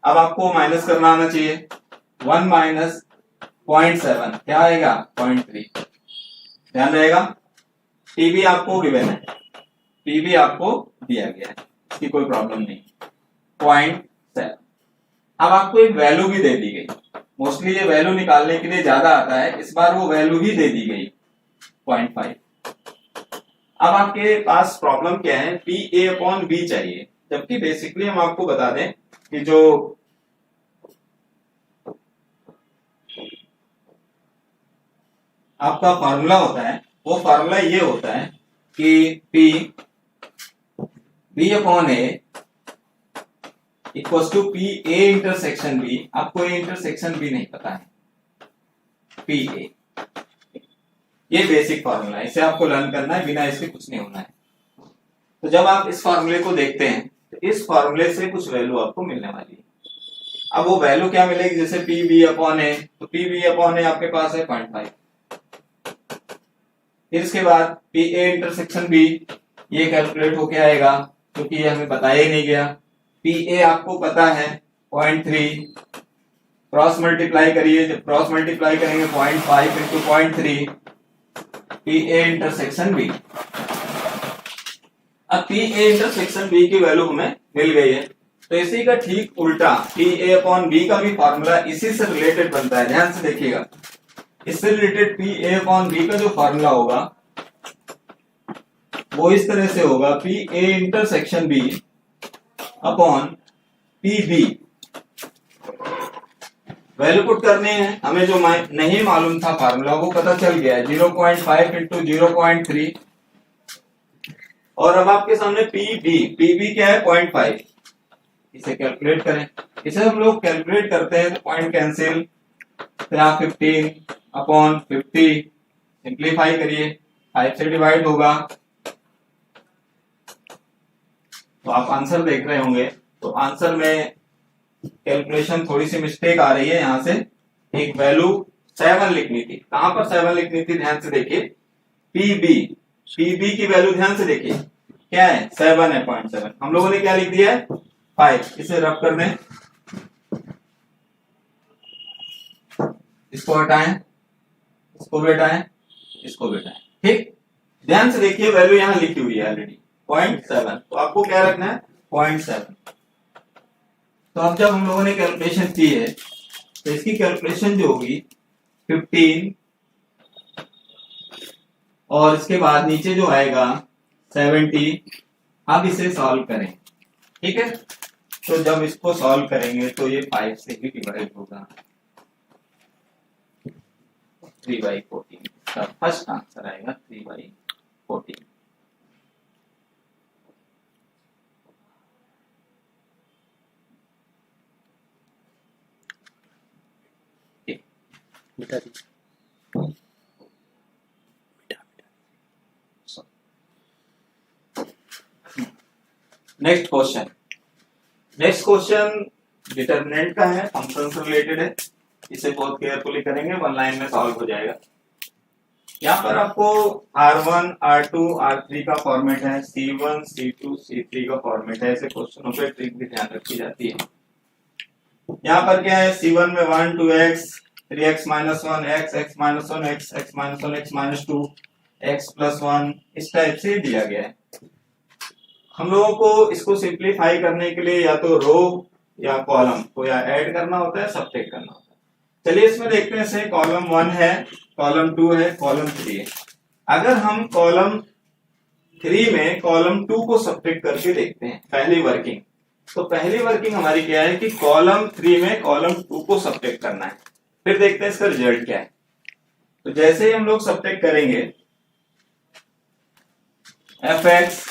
[SPEAKER 1] अब आपको माइनस करना आना चाहिए। 1 माइनस 0.7 क्या आएगा, 0.3। ध्यान रहेगा, पी भी आपको गिवन है, पी भी आपको दिया गया है, इसकी कोई प्रॉब्लम नहीं। 0.7। अब आपको एक वैल्यू भी दे दी गई, मोस्टली ये वैल्यू निकालने के लिए ज्यादा आता है, इस बार वो वैल्यू ही दे दी गई 0.5। अब आपके पास प्रॉब्लम क्या है, पी ए अपॉन बी चाहिए, जबकि बेसिकली हम आपको बता दें कि जो आपका फॉर्मूला होता है वो फॉर्मूला ये होता है कि P B upon A equals to P A intersection B. आपको ए इंटरसेक्शन बी नहीं पता है, पी ए, ये बेसिक फॉर्मूला है, इसे आपको लर्न करना है, बिना इसके कुछ नहीं होना है। तो जब आप इस फॉर्मूले को देखते हैं तो इस फॉर्मूले से कुछ वैल्यू आपको मिलने वाली है। अब वो वैल्यू क्या मिलेगी, जैसे पी बी अपॉन ए, तो पी बी अपॉन ए आपके पास है 0.5। फिर इसके बाद पी ए इंटरसेक्शन बी, ये कैलकुलेट होके आएगा, क्योंकि ये हमें बताया ही नहीं गया। पी ए आपको पता है 0.3, क्रॉस मल्टीप्लाई करिए, जब क्रॉस मल्टीप्लाई करेंगे 0.5 into 0.3 P A intersection B. अब पी ए इंटरसेक्शन बी की वैल्यू हमें मिल गई है, तो इसी का ठीक उल्टा पी ए अपॉन बी का भी फॉर्मूला इसी से रिलेटेड बनता है। ध्यान से देखिएगा, इससे related P A upon B का जो फॉर्मूला होगा वो इस तरह से होगा, P A intersection B upon P B. Value put करने हैं, हमें जो नहीं मालूम था फार्मूला वो पता चल गया है, 0.5 इंटू 0.3। और अब आपके सामने पी बी क्या है, 0.5। इसे कैलकुलेट करें, इसे हम लोग कैलकुलेट करते हैं तो पॉइंट कैंसिल, तो यहाँ 15 अपॉन 50, सिंप्लीफाई करिए, 5 से डिवाइड होगा, तो आप आंसर देख रहे होंगे। तो आंसर में कैलकुलेशन थोड़ी सी मिस्टेक आ रही है, यहां से एक वैल्यू 7 लिखनी थी। कहां पर 7 लिखनी थी, ध्यान से देखिए, पी बी की वैल्यू ध्यान से देखिए क्या है, 7 है, 0.7। हम लोगों ने क्या लिख दिया है, 5। इसे रब कर दें, इसको हटाएं, इसको भी हटाएं, इसको भी हटाएं, ठीक। ध्यान से देखिए, वैल्यू यहां लिखी हुई है ऑलरेडी 0.7, तो आपको क्या रखना है, 0.7। तो अब जब हम लोगों ने कैलकुलेशन की है तो इसकी कैलकुलेशन जो होगी 15 और इसके बाद नीचे जो आएगा 70। अब इसे सॉल्व करें, ठीक है। तो जब इसको सॉल्व करेंगे तो ये 5 से ही डिवाइड होगा, 3/14। इसका फर्स्ट आंसर आएगा 3/14। नेक्स्ट क्वेश्चन डिटरमिनेंट का है, फंक्शन से रिलेटेड है, इसे बहुत केयरफुली करेंगे, 1 लाइन में सॉल्व हो जाएगा। यहाँ पर आपको R1, R2, R3 का फॉर्मेट है, C1, C2, C3 का फॉर्मेट है, ऐसे क्वेश्चनों पे ट्रिक भी ध्यान रखी जाती है। यहाँ पर क्या है, C1 में 1 2x 3x minus 1 x x minus 1 x x minus 1 x minus 2 x plus 1 इस टाइप से दिया गया है। हम लोगों को इसको सिंप्लीफाई करने के लिए या तो रो या कॉलम को या ऐड करना होता है, सब्ट्रैक्ट करना होता है। चलिए इसमें देखते हैं, से कॉलम 1 है, कॉलम 2 है, कॉलम 3 है। अगर हम कॉलम 3 में कॉलम 2 को सब्ट्रैक्ट करके देखते हैं, पहली वर्किंग, तो पहली वर्किंग हमारी क्या है कि कॉलम 3 में कॉलम 2 को सब्ट्रैक्ट करना है। फिर देखते हैं इसका रिजल्ट क्या है। तो जैसे ही हम लोग सब्ट्रैक्ट करेंगे F x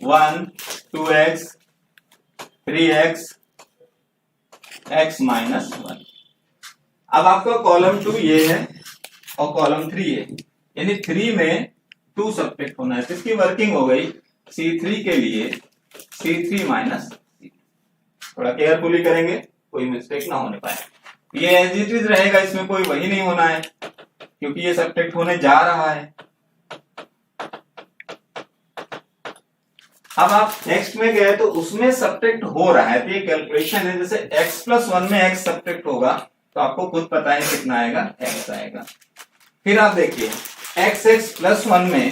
[SPEAKER 1] 1 2x 3x x minus 1। अब आपका कॉलम 2 ये है और कॉलम 3 है, यानी 3 में 2 सब्ट्रैक्ट होना है, तो इसकी वर्किंग हो गई C3 के लिए C3 माइनस, थोड़ा केयरफुली करेंगे कोई मिस्टेक ना होने पाए। ये एज इट इज रहेगा, इसमें कोई वही नहीं होना है क्योंकि ये सब्ट्रैक्ट होने जा रहा है। अब आप नेक्स्ट में गए तो उसमें सब्ट्रैक्ट हो रहा है, तो ये कैलकुलेशन है, जैसे x प्लस 1 में x सब्ट्रैक्ट होगा तो आपको खुद पता है कितना आएगा, x आएगा। फिर आप देखिए x प्लस 1 में,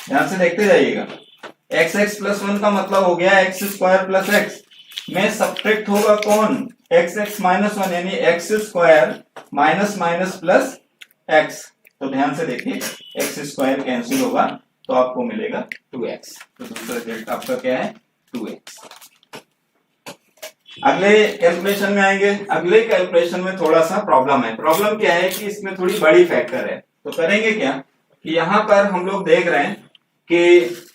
[SPEAKER 1] ध्यान से देखते जाइएगा, x प्लस 1 का मतलब हो गया x स्क्वायर प्लस x में सब्ट्रैक्ट होगा कौन, x माइनस 1, यानी x square minus minus plus x। तो ध्यान से देखिए x स्क्वायर कैंसिल होगा तो आपको मिलेगा 2x, तो दूसरा रिजल्ट आपका क्या है 2x। अगले कैलकुलेशन में आएंगे। अगले कैलकुलेशन में थोड़ा सा प्रॉब्लम है। प्रॉब्लम क्या है कि इसमें थोड़ी बड़ी फैक्टर है, तो करेंगे क्या कि यहां पर हम लोग देख रहे हैं कि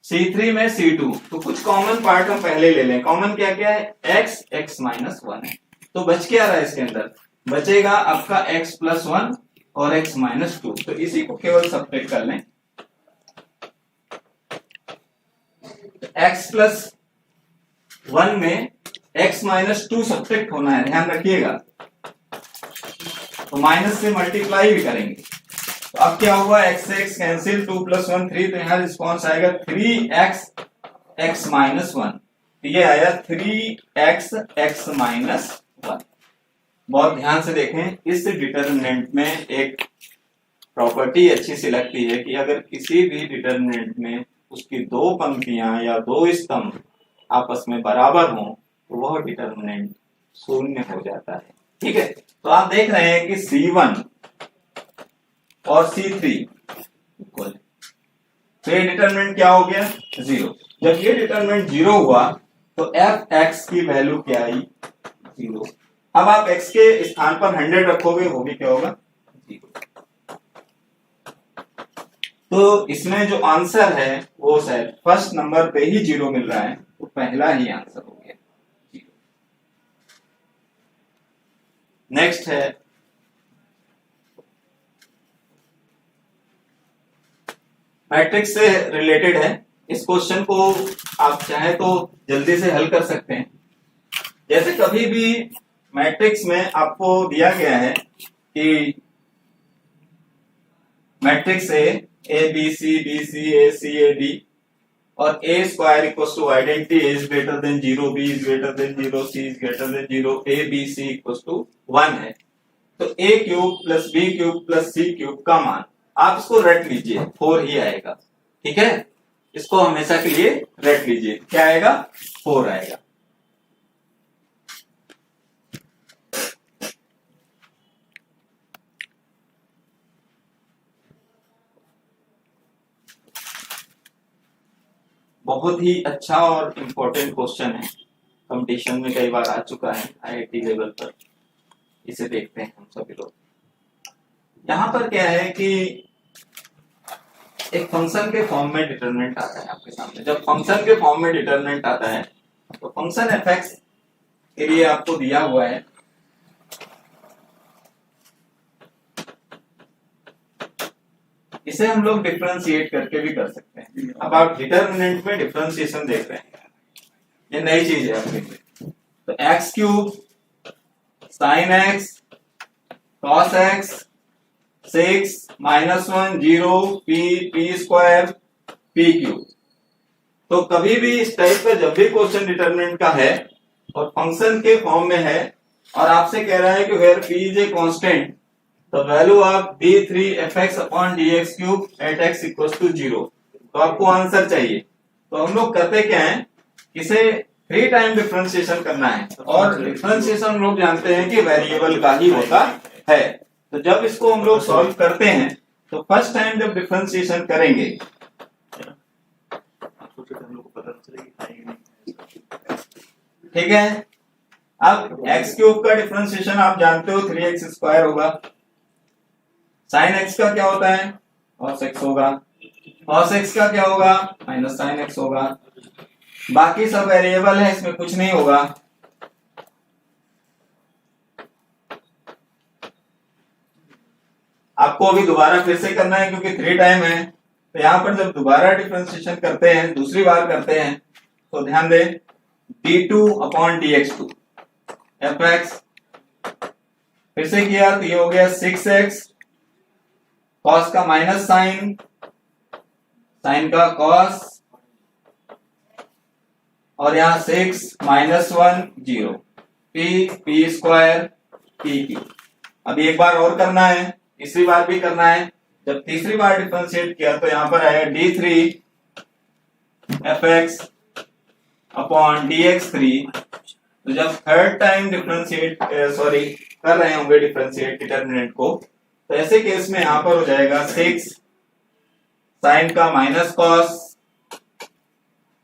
[SPEAKER 1] C3 में C2, तो कुछ कॉमन पार्ट हम पहले ले लें। कॉमन क्या क्या है, x माइनस 1 है, तो बच क्या रहा है इसके अंदर, बचेगा आपका x प्लस 1 और x माइनस 2, तो इसी को केवल सब्ट्रैक्ट कर लें। x प्लस 1 में x माइनस 2 सब्ट्रैक्ट होना है, ध्यान रखिएगा, तो माइनस से मल्टीप्लाई भी करेंगे। तो अब क्या हुआ, x से x कैंसिल, 2 प्लस 1 3, तो यहाँ रिस्पॉन्स आएगा 3x x माइनस 1, ये आया 3x x माइनस 1। बहुत ध्यान से देखें, इस डिटरमिनेंट में एक प्रॉपर्टी अच्छी सी लगती है कि अगर किसी भी डिटरमिनेंट में उसकी दो पंक्तियां या दो स्तंभ आपस में बराबर हों तो वह डिटरमिनेंट शून्य हो जाता है। ठीक है, तो आप देख रहे हैं कि C1 और C3 इक्वल, तो ये डिटरमिनेंट क्या हो गया 0। जब ये डिटरमिनेंट 0 हुआ तो f(x) की वैल्यू क्या आई 0। अब आप x के स्थान पर 100 रखोगे, वो भी क्या होगा 0। तो इसमें जो आंसर है वो शायद फर्स्ट नंबर पे ही 0 मिल रहा है, तो पहला ही आंसर हो गया 0। नेक्स्ट है मैट्रिक्स से रिलेटेड है। इस क्वेश्चन को आप चाहे तो जल्दी से हल कर सकते हैं। जैसे कभी भी मैट्रिक्स में आपको दिया गया है कि matrix A B C A C A D और A square equals to identity, A is greater than 0, B is greater than 0, C is greater than 0, A B C equals to 1 है, तो A cube plus B cube plus C cube का मान आप इसको रट लीजिए 4 ही आएगा। ठीक है, इसको हमेशा के लिए रट लीजिए, क्या आएगा 4 आएगा। बहुत ही अच्छा और इम्पोर्टेंट क्वेश्चन है, कंपटीशन में कई बार आ चुका है IIT लेवल पर। इसे देखते हैं हम सभी लोग। यहां पर क्या है कि एक फंक्शन के फॉर्म में डिटरमिनेंट आता है आपके सामने। जब फंक्शन के फॉर्म में डिटरमिनेंट आता है तो फंक्शन f(x) के लिए आपको दिया हुआ है इसे हम लोग डिफरेंशिएट करके भी कर सकते हैं। अब आप डिटरमिनेंट में डिफरेंशिएशन देख रहे हैं, ये नई चीज है आपके लिए। तो x cube sign x cos x 6 minus 1 0 p square p cube. तो कभी भी इस टाइप का जब भी क्वेश्चन डिटरमिनेंट का है और फंक्शन के फॉर्म में है और आपसे कह रहा है कि where p is a constant, तो value of d3 fx upon dx cube at x equals to 0, तो आपको आंसर चाहिए। तो हम लोग करते क्या है, इसे 3 टाइम डिफरेंशिएशन करना है, और डिफरेंशिएशन हम लोग जानते हैं कि वेरिएबल का ही होता है। तो जब इसको हम लोग सॉल्व करते हैं तो फर्स्ट टाइम जब डिफरेंशिएशन करेंगे, ठीक है, अब x क्यूब का डिफरेंशिएशन आप जानते हो 3x स्क्वायर होगा, साइन x का क्या होता है cos x होगा, cos x का क्या होगा माइनस sin x होगा, बाकी सब वेरिएबल है इसमें कुछ नहीं होगा। आपको अभी दोबारा फिर से करना है क्योंकि 3 टाइम है, तो यहां पर जब दोबारा डिफरेंशिएशन करते हैं, दूसरी बार करते हैं, तो ध्यान दें d2 अपॉन dx2 fx, फिर से किया तो ये हो गया 6x, cos का माइनस साइन, साइन का cos, और यहां 6 माइनस 1 0, p स्क्वायर p। अभी एक बार और करना है, तीसरी बार भी करना है। जब तीसरी बार डिफरेंशिएट किया तो यहां पर आएगा d3 fx अपॉन dx3। तो जब थर्ड टाइम डिफरेंशिएट कर रहे होंगे डिफरेंशिएट डिटर्मिनेंट को, तो ऐसे केस में यहां पर हो जाएगा 6 साइन का माइनस कॉस,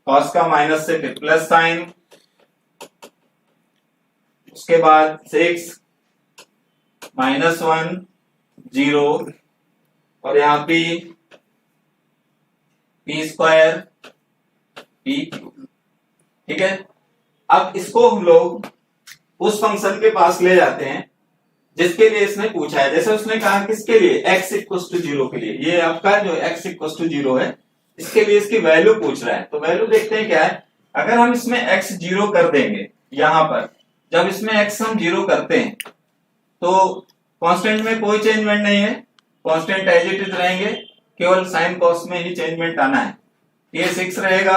[SPEAKER 1] कॉस का माइनस से फिर प्लस साइन, उसके बाद 6 माइनस 1 0, और यहां p स्क्वायर p क्यूब। ठीक है, अब इसको हम लोग उस फंक्शन के पास ले जाते हैं जिसके लिए इसने पूछा है। जैसे उसने कहा किसके लिए, x इक्वल्स टू 0 के लिए, ये आपका जो x इक्वल्स टू 0 है इसके लिए इसकी वैल्यू पूछ रहा है। तो वैल्यू देखते हैं क्या है। अगर हम इसमें x 0 कर देंगे, यहां पर जब इसमें x हम 0 करते हैं तो कांस्टेंट में कोई चेंजमेंट नहीं है, कांस्टेंट एज इट इज रहेंगे, केवल साइन कॉस में ही चेंजमेंट आना है। ये 6 रहेगा,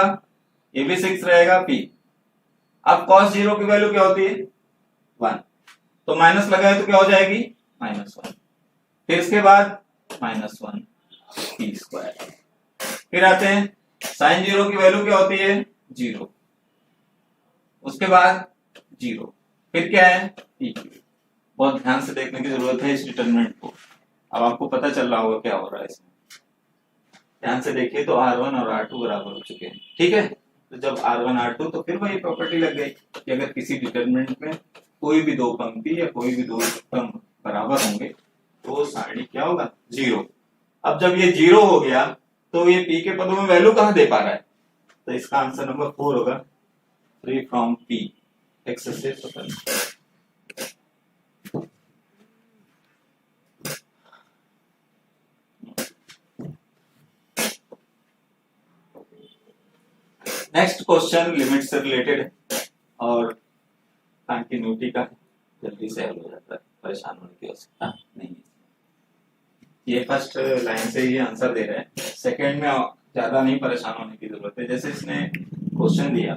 [SPEAKER 1] ये भी 6 रहेगा p। अब cos 0 की वैल्यू क्या होती है 1, तो माइनस लगाए तो क्या हो जाएगी -1, फिर इसके बाद -1 p स्क्वायर। फिर आते हैं साइन 0 की वैल्यू क्या होती है 0, उसके बाद 0, फिर क्या है p। बहुत ध्यान से देखने की जरूरत है इस डिटरमिनेंट को। अब आपको पता चल रहा होगा क्या हो रहा है इसमें, ध्यान से देखिए। तो R1 और R2 बराबर हो चुके हैं, ठीक है। तो जब R1 R2, तो फिर वही प्रॉपर्टी लग गई कि अगर किसी डिटरमिनेंट में कोई भी दो पंक्ति या कोई भी दो स्तंभ बराबर होंगे तो सारणी क्या होगा 0। अब जब ये 0 हो गया तो ये p के पदों में वैल्यू कहां दे पा रहा है, तो इसका आंसर नंबर 4 होगा, फ्री फ्रॉम p, x से स्वतंत्र। नेक्स्ट क्वेश्चन लिमिट से रिलेटेड है और कंटिन्यूटी का, जल्दी से हल हो जाता है, परेशान होने की आवश्यकता नहीं है। ये फर्स्ट लाइन से ही आंसर दे रहे हैं, सेकंड में ज्यादा नहीं परेशान होने की जरूरत है। जैसे इसने क्वेश्चन दिया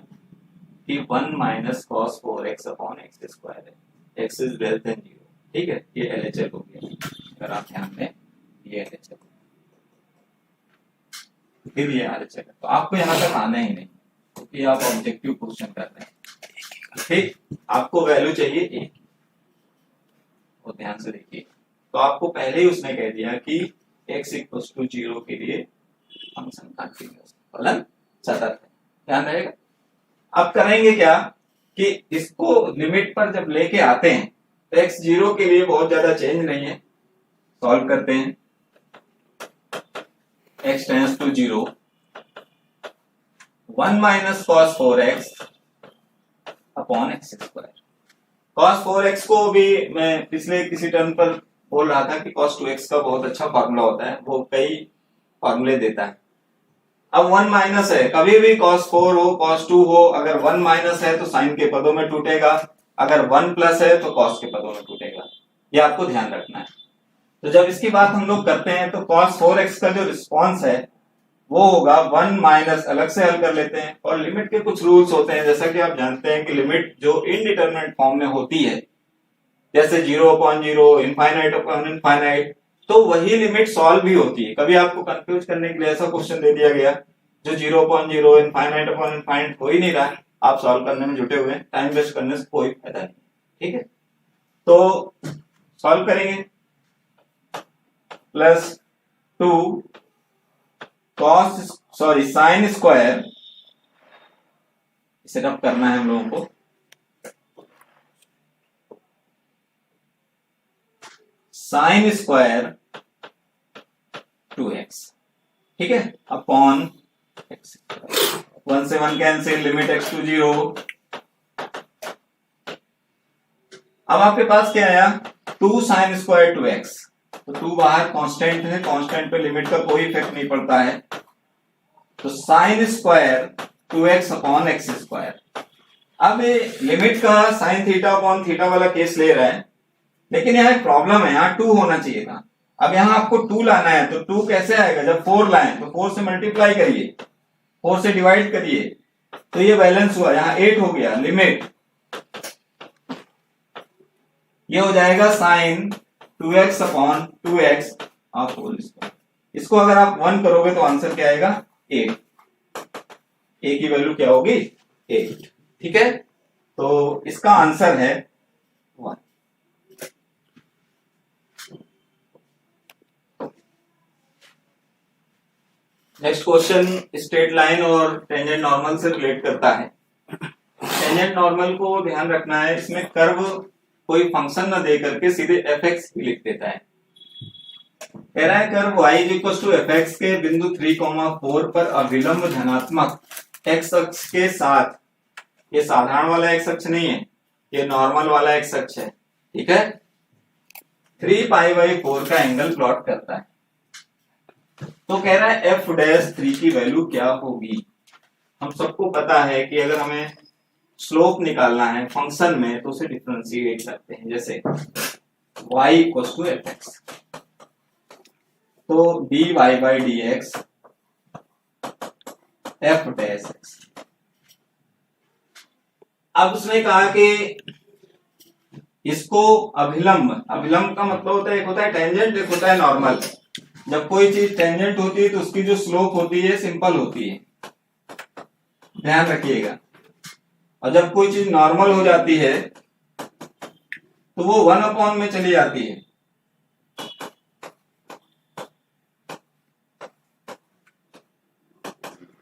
[SPEAKER 1] कि 1 minus cos 4x upon x square है, x इज ग्रेटर देन 0, ठीक है। ये LHS हो गया, अगर आप ध्यान दें ये LHS हो गया, फिर ये RHS है। तो आपको यहाँ तक आना ही नहीं क्योंकि आप ऑब्जेक्टिव क्वेश्चन कर रहे हैं, ठीक। आपको वैल्यू चाहिए एक, और ध्यान से देखिए। तो आपको पहले ही उसने कह दिया कि x इक्वल्स टू 0 के लिए फंक्शन कंटीन्यूअस, फलन सतत है, ध्यान रहेगा। अब करेंगे क्या कि इसको लिमिट पर जब लेके आते हैं तो x 0 के लिए बहुत ज्यादा चेंज नहीं है, सॉल्व करते हैं। x tends to 0, 1 minus cos 4x upon x square. cos 4x को भी मैं पिछले किसी टर्म पर बोल रहा था कि cos 2x का बहुत अच्छा फॉर्मूला होता है, वो कई फॉर्मूले देता है। अब 1 माइनस है, कभी भी cos 4 हो cos 2 हो, अगर 1 माइनस है तो साइन के पदों में टूटेगा, अगर 1 प्लस है तो cos के पदों में टूटेगा, ये आपको ध्यान रखना है। तो जब इसकी बात हम लोग करते हैं तो cos 4x का जो रिस्पॉन्स है वो होगा 1 माइनस, अलग से हल कर लेते हैं। और लिमिट के कुछ रूल्स होते हैं, जैसा कि आप जानते हैं कि लिमिट जो इनडिटरमिनेट फॉर्म में होती है, जैसे 0 अपॉन 0, इनफाइनाइट अपॉन इनफाइनाइट, तो वही लिमिट सॉल्व भी होती है। कभी आपको कंफ्यूज करने के लिए ऐसा क्वेश्चन दे दिया गया जो 0 अपॉन 0, इनफाइनाइट अपॉन इनफाइनाइट हो ही नहीं रहा है, आप सॉल्व करने में जुटे हुए हैं, टाइम वेस्ट करने से कोई फायदा नहीं, ठीक है। तो सॉल्व करेंगे, प्लस 2 साइन स्क्वायर, इसे रब करना है हम लोगों को, साइन स्क्वायर 2 2x, ठीक है, अपॉन x। 1 से 1 कैंसिल, लिमिट x टू 0। अब आपके पास क्या आया, 2 साइन स्क्वायर 2x, तो 2 बाहर कांस्टेंट है, कांस्टेंट पे लिमिट का कोई इफेक्ट नहीं पड़ता है, तो sine square 2x upon x square. अब लिमिट का साइन थीटा अपॉन थीटा वाला केस ले रहा है, लेकिन यहाँ एक प्रॉब्लम है, यहाँ 2 होना चाहिए था। अब यहाँ आपको 2 लाना है, तो 2 कैसे आएगा, जब 4 लाएं तो 4 से मल्टीप्लाई करिए, 4 से डिवाइड करिए, तो ये बैलेंस हुआ, यहाँ 8 हो गया। लिमिट ये हो जाएगा sine 2x upon 2x of whole square. इसको अगर आप 1 करोगे तो आंसर क्या आएगा, 8। a की वैल्यू क्या होगी, 8, ठीक है, तो इसका आंसर है 1। नेक्स्ट क्वेश्चन स्ट्रेट लाइन और टेंजेंट नॉर्मल से रिलेट करता है। टेंजेंट नॉर्मल को ध्यान रखना है, इसमें कर्व कोई फंक्शन ना दे करके सीधे fx भी लिख देता है। कह रहा है कर्व y fx के बिंदु 3,4 पर अभिलंब धनात्मक x अक्ष के साथ, ये साधारण वाला x अक्ष नहीं है, ये नॉर्मल वाला x अक्ष है, ठीक है, 3π/4 का एंगल प्लॉट करता है। तो कह रहा है f'3 की वैल्यू क्या होगी। हम सबको पता है कि अगर हमें स्लोप निकालना है फंक्शन में तो उसे डिफरेंशिएट करते हैं, जैसे y fx, तो dy/dx f'(x). अब उसने कहा कि इसको अभिलंब, अभिलंब का मतलब होता है, एक होता है टेंजेंट, एक होता है नॉर्मल। जब कोई चीज टेंजेंट होती है तो उसकी जो स्लोप होती है सिंपल होती है, ध्यान रखिएगा, और जब कोई चीज नॉर्मल हो जाती है तो वो 1 में चली जाती है।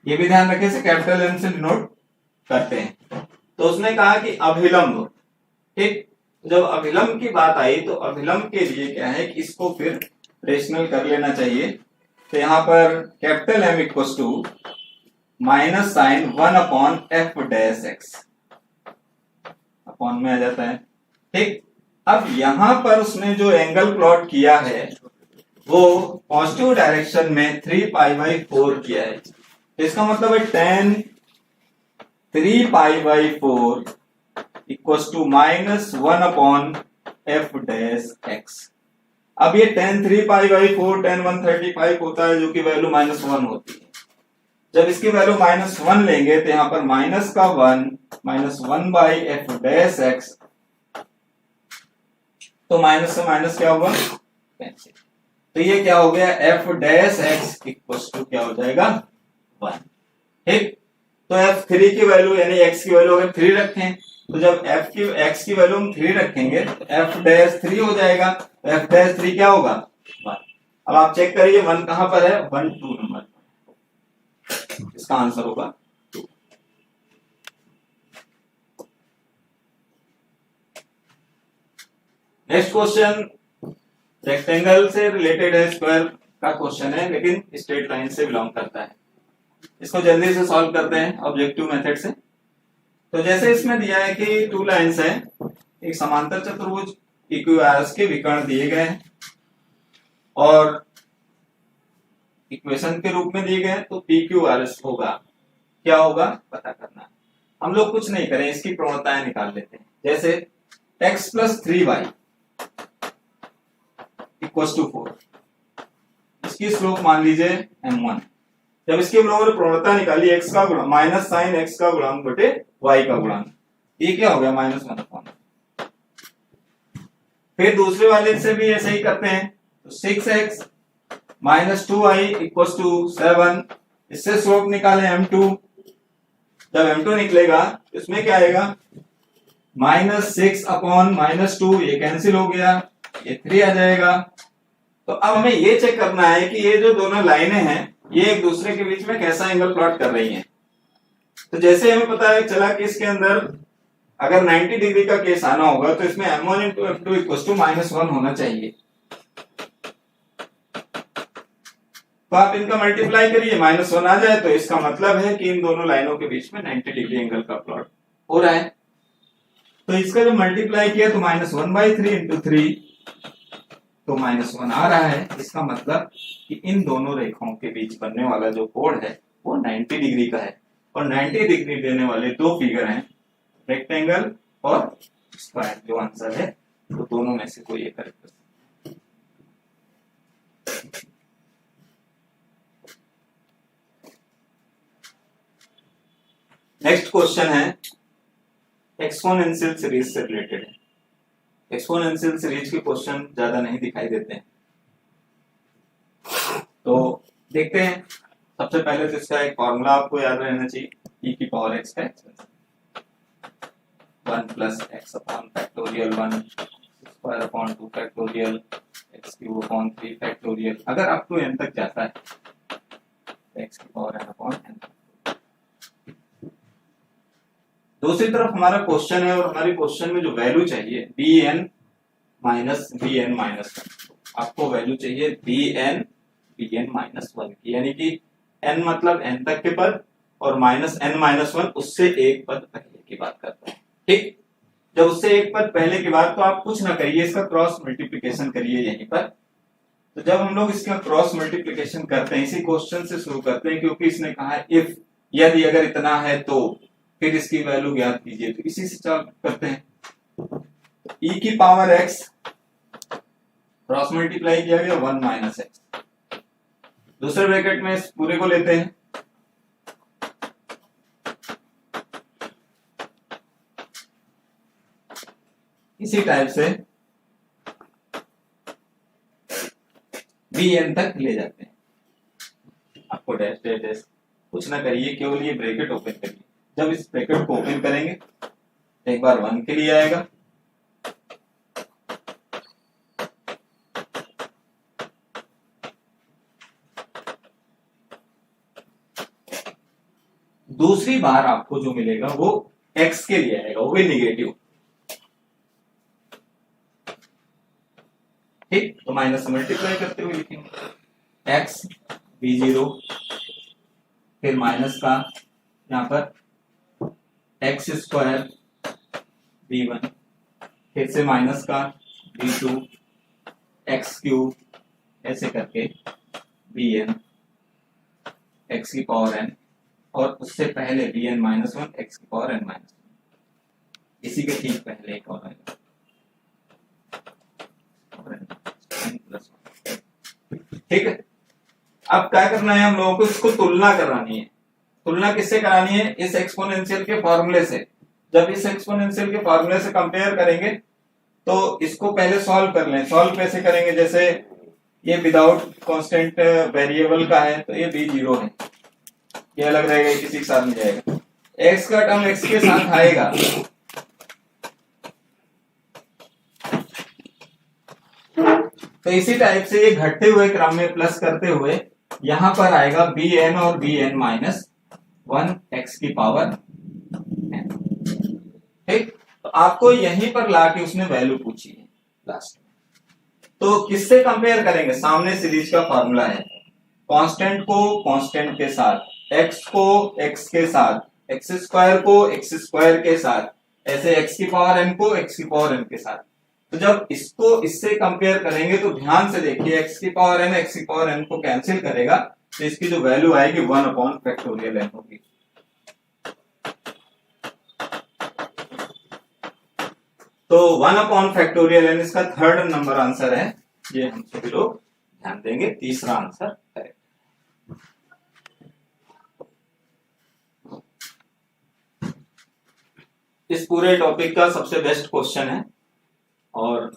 [SPEAKER 1] ये भी ध्यान रखें, से कैपिटल एम से डिनोट करते हैं। तो उसने कहा कि अभिलंब, ठीक, जब अभिलंब की बात आई तो अभिलंब के लिए क्या है कि इसको फिर रेशनल कर लेना चाहिए। तो यहां पर capital M equal to minus sign 1/f'(x) upon में आ जाता है, ठीक। अब यहां पर उसने जो एंगल प्लॉट किया है वो पॉजिटिव डायरेक्शन में 3π/4 किया है। इसका मतलब है tan 3π/4 इक्वल टू -1/f'(x). अब ये tan 3π/4 tan 135 होता है, जो कि वैल्यू -1 होती है। जब इसकी वैल्यू -1 लेंगे तो यहाँ पर -1 -1/f'(x), तो माइनस से माइनस क्या होगा, कैंसिल। तो ये क्या हो गया, f'(x) इक्वल टू क्या हो जाएगा, 1, ठीक। तो f3 की वैल्यू यानी x की वैल्यू अगर 3 रखें, तो जब x की वैल्यू हम 3 रखेंगे तो f'3 हो जाएगा, तो f'3 क्या होगा, 1। अब आप चेक करिए 1 कहां पर है, 1 2 नंबर, इसका आंसर होगा 2। नेक्स्ट क्वेश्चन रेक्टेंगल से रिलेटेड है, स्क्वायर का क्वेश्चन है लेकिन स्ट्रेट लाइन से बिलोंग करता है। इसको जल्दी से सॉल्व करते हैं ऑब्जेक्टिव मेथड से। तो जैसे इसमें दिया है कि 2 लाइंस है, एक समांतर चतुर्भुज इक्विआरस के विकर्ण दिए गए हैं और इक्वेशन के रूप में दिए गए, तो PQRS होगा, क्या होगा पता करना। हम लोग कुछ नहीं करें, इसकी प्रवणताएं निकाल लेते हैं। जैसे x + 3y = 4, इसकी स्लोप मान लीजिए m1। जब इसके बराबर प्रवणता निकाली x का गुणा माइनस साइन x का गुणांक बटे y का गुणांक, ये क्या हो गया, -1/। फिर दूसरे वाले से भी ऐसे ही करते हैं, तो 6x - 2y = 7, इससे स्लोप निकाले m2। जब m2 निकलेगा तो इसमें क्या आएगा, -6/-2, ये कैंसिल हो गया, ये 3 आ जाएगा। तो अब हमें ये चेक करना है कि ये जो दोनों लाइनें हैं ये एक दूसरे के बीच में कैसा एंगल प्लॉट कर रही हैं। तो जैसे हमें पता है चला कि इसके अंदर अगर 90 डिग्री का केस आना होगा तो इसमें m1 × f2 = -1 होना चाहिए। तो आप इनका मल्टीप्लाई करिए, -1 आ जाए तो इसका मतलब है कि इन दोनों लाइनों के बीच में 90 डिग्री एंगल का प्लॉट हो रहा है। तो इसका जब मल्टीप्लाई किया तो -1/3 इंटू 3 तो -1 आ रहा है। इसका मतलब कि इन दोनों रेखाओं के बीच बनने वाला जो कोण है वो 90 डिग्री का है, और 90 डिग्री देने वाले दो फिगर हैं, रेक्टेंगल और स्क्वायर। जो आंसर है तो दोनों में से कोई एक करेक्ट कर सकते हैं। नेक्स्ट क्वेश्चन है एक्सपोनेंशियल सीरीज से रिलेटेड है। एक्सपोनेंशियल सीरीज के क्वेश्चन ज्यादा नहीं दिखाई देते हैं, तो देखते हैं। सबसे पहले तो इसका एक फॉर्मूला आपको याद रहना चाहिए, e की पावर x का expansion 1 plus x upon factorial 1 square upon 2 factorial x cube upon 3 factorial. अगर अप टू n तक जाता है x की पावर n अपॉन n। दूसरी तरफ हमारा क्वेश्चन है, और हमारे क्वेश्चन में जो वैल्यू चाहिए bn माइनस bn माइनस 1, आपको वैल्यू चाहिए bn माइनस 1 की, यानी कि n मतलब n तक के पद और माइनस n माइनस 1 उससे एक पद पहले की बात करता है। ठीक, जब उससे एक पद पहले की बात, तो आप कुछ ना करिए, इसका क्रॉस मल्टीप्लिकेशन करिए यहीं पर। तो जब हम लोग इसका क्रॉस मल्टीप्लिकेशन करते हैं, इसी क्वेश्चन से शुरू करते हैं, क्योंकि इसने कहा है इफ, यदि अगर इतना है तो फिर इसकी वैल्यू ज्ञात कीजिए, तो इसी से चालू करते हैं। e की पावर x क्रॉस मल्टीप्लाई किया गया 1 माइनस x, दूसरे ब्रैकेट में इस पूरे को लेते हैं, इसी टाइप से bn तक ले जाते हैं। आपको डैश डैश डैश कुछ ना करिए, केवल ये ब्रैकेट ओपन करिए। जब इस ब्रैकेट को ओपन करेंगे एक बार 1 के लिए आएगा, दूसरी बार आपको जो मिलेगा वो x के लिए आएगा, वो भी निगेटिव। ठीक, तो माइनस मल्टीप्लाई करते हुए लिखेंगे x b0, फिर माइनस का यहां पर x स्क्वायर b1, फिर से माइनस का b2 x क्यूब, ऐसे करके bn x की पावर n, और उससे पहले bn माइनस 1 x की पावर n माइनस 1, इसी के ठीक पहले एक और आएगा ठीक है। अब क्या करना है हम लोगों को, इसको तुलना करानी है। तुलना किससे करानी है? इस एक्सपोनेंशियल के फॉर्मूले से। जब इस एक्सपोनेंशियल के फॉर्मूले से कंपेयर करेंगे तो इसको पहले सॉल्व कर लें। सॉल्व कैसे करेंगे? जैसे ये विदाउट कांस्टेंट वेरिएबल का है तो ये b0 है, ये अलग रहेगा, किसी के साथ नहीं जाएगा। x का टर्म x के साथ आएगा, तो इसी टाइप से ये घटते हुए क्रम में प्लस करते हुए यहां पर आएगा bn और bn माइनस 1 x की पावर n। ठीक, तो आपको यहीं पर लाके उसने वैल्यू पूछी है लास्ट में। तो किससे कंपेयर करेंगे? सामने सीरीज का फॉर्मूला है, कांस्टेंट को कांस्टेंट के साथ, x को x के साथ, x स्क्वायर को x स्क्वायर के साथ, ऐसे x की पावर n को x की पावर n के साथ। तो जब इसको इससे कंपेयर करेंगे तो ध्यान से देखिए, x की पावर n x की पावर n को कैंसिल करेगा तो इसकी जो वैल्यू आएगी 1 अपॉन फैक्टोरियल n होगी। तो 1 अपॉन फैक्टोरियल n इसका थर्ड नंबर आंसर है, ये हम सभी लोग ध्यान देंगे। तीसरा आंसर करेक्ट। इस पूरे टॉपिक का सबसे बेस्ट क्वेश्चन है, और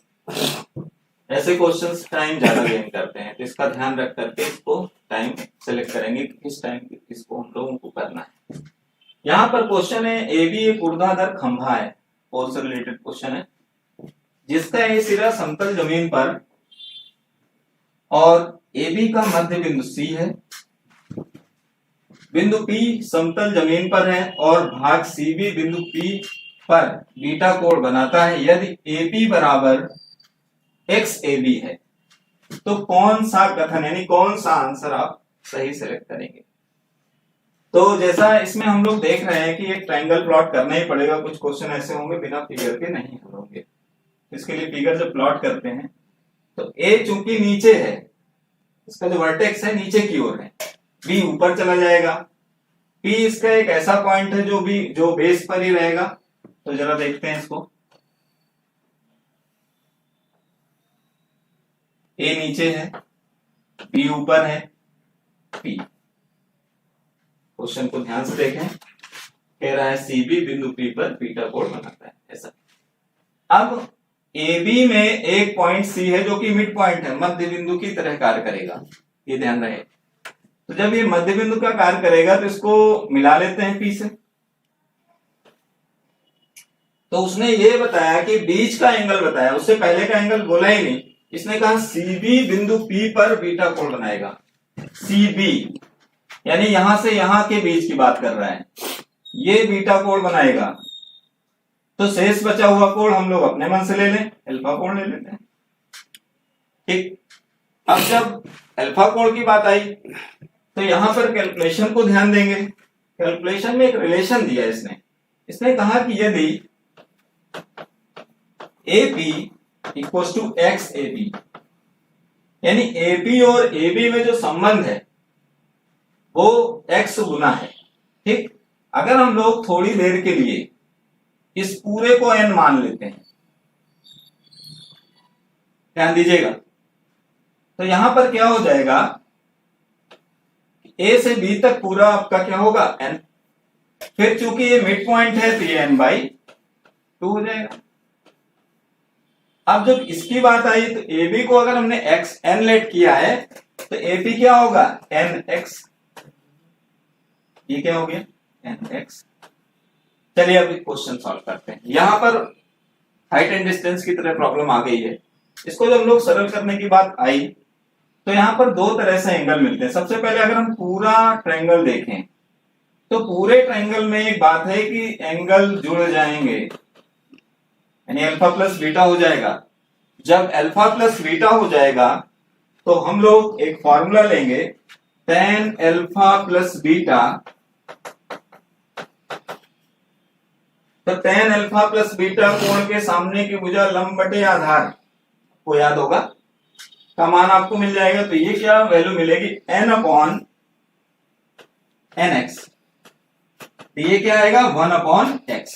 [SPEAKER 1] ऐसे क्वेश्चंस टाइम ज्यादा गेन करते हैं, तो इसका ध्यान रख करके इसको टाइम सेलेक्ट करेंगे कि किस टाइम इसको हम लोगों को करना है। यहाँ पर क्वेश्चन है ए बी एक ऊर्ध्वाधर खंभा है, पोल से रिलेटेड क्वेश्चन है, जिसका ये सिरा समतल जमीन पर और ए बी का मध्य बिंदु सी है, बिंदु P समतल जमीन पर है और भाग CB बिंदु P पर बीटा कोण बनाता है। यदि AP बराबर XAB है तो कौन सा कथन यानी कौन सा आंसर आप सही सेलेक्ट करेंगे। तो जैसा इसमें हम लोग देख रहे हैं कि एक ट्रायंगल प्लॉट करना ही पड़ेगा, कुछ क्वेश्चन ऐसे होंगे बिना फिगर के नहीं हल होंगे। इसके लिए फिगर जब प्लॉट करते हैं तो ए चूंकि नीचे है, इसका जो वर्टेक्स है नीचे की ओर है, बी ऊपर चला जाएगा, पी इसका एक ऐसा पॉइंट है जो बेस पर ही रहेगा। तो जरा देखते हैं इसको, ए नीचे है, बी ऊपर है, पी। क्वेश्चन को ध्यान से देखें, कह रहा है सीबी बिंदु पी पर बीटा कोण बनाता है ऐसा। अब ए बी में एक पॉइंट सी है जो कि मिड पॉइंट है, मध्य बिंदु की तरह कार्य करेगा, ये ध्यान रहे। तो जब ये मध्य बिंदु का कार्य करेगा तो इसको मिला लेते हैं पी से। तो उसने ये बताया कि बीच का एंगल बताया, उससे पहले का एंगल बोला ही नहीं। इसने कहा सीबी बिंदु पी पर बीटा कोण बनाएगा। सीबी यानी यहां से यहां के बीच की बात कर रहा है, ये बीटा कोण बनाएगा। तो शेष बचा हुआ कोण हम लोग अपने मन से ले लें, अल्फा कोण ले लेते हैं। ठीक, अब जब अल्फा कोण की बात आई तो यहां पर कैलकुलेशन को ध्यान देंगे। कैलकुलेशन में एक रिलेशन दिया इसने कहा कि यदि AP equal to X A B, यानी AP और AB में जो संबंध है वो x गुना है। ठीक, अगर हम लोग थोड़ी देर के लिए इस पूरे को n मान लेते हैं, ध्यान दीजिएगा, तो यहां पर क्या हो जाएगा, A से B तक पूरा आपका क्या होगा n, फिर चूंकि ये मिड पॉइंट है तो ये n/2 हो जाएगा। अब जब इसकी बात आई तो AB को अगर हमने n लेट किया है तो AP क्या होगा nx, ये क्या हो गया nx। चलिए अभी क्वेश्चन सॉल्व करते हैं। यहां पर हाइट एंड डिस्टेंस की तरह प्रॉब्लम आ गई है, इसको जब हम लोग सरल करने की बात आई तो यहां पर दो तरह से एंगल मिलते हैं। सबसे पहले अगर हम पूरा ट्रायंगल देखें तो पूरे ट्रायंगल में एक बात है कि एंगल जुड़ जाएंगे, यानी अल्फा प्लस बीटा हो जाएगा। जब अल्फा प्लस बीटा हो जाएगा तो हम लोग एक फॉर्मूला लेंगे, tan अल्फा प्लस बीटा। तो tan अल्फा प्लस बीटा कोण के सामने की भुजा लंब बटे आधार को याद होगा का मान आपको मिल जाएगा। तो ये क्या वैल्यू मिलेगी n/nx, तो ये क्या आएगा 1/x।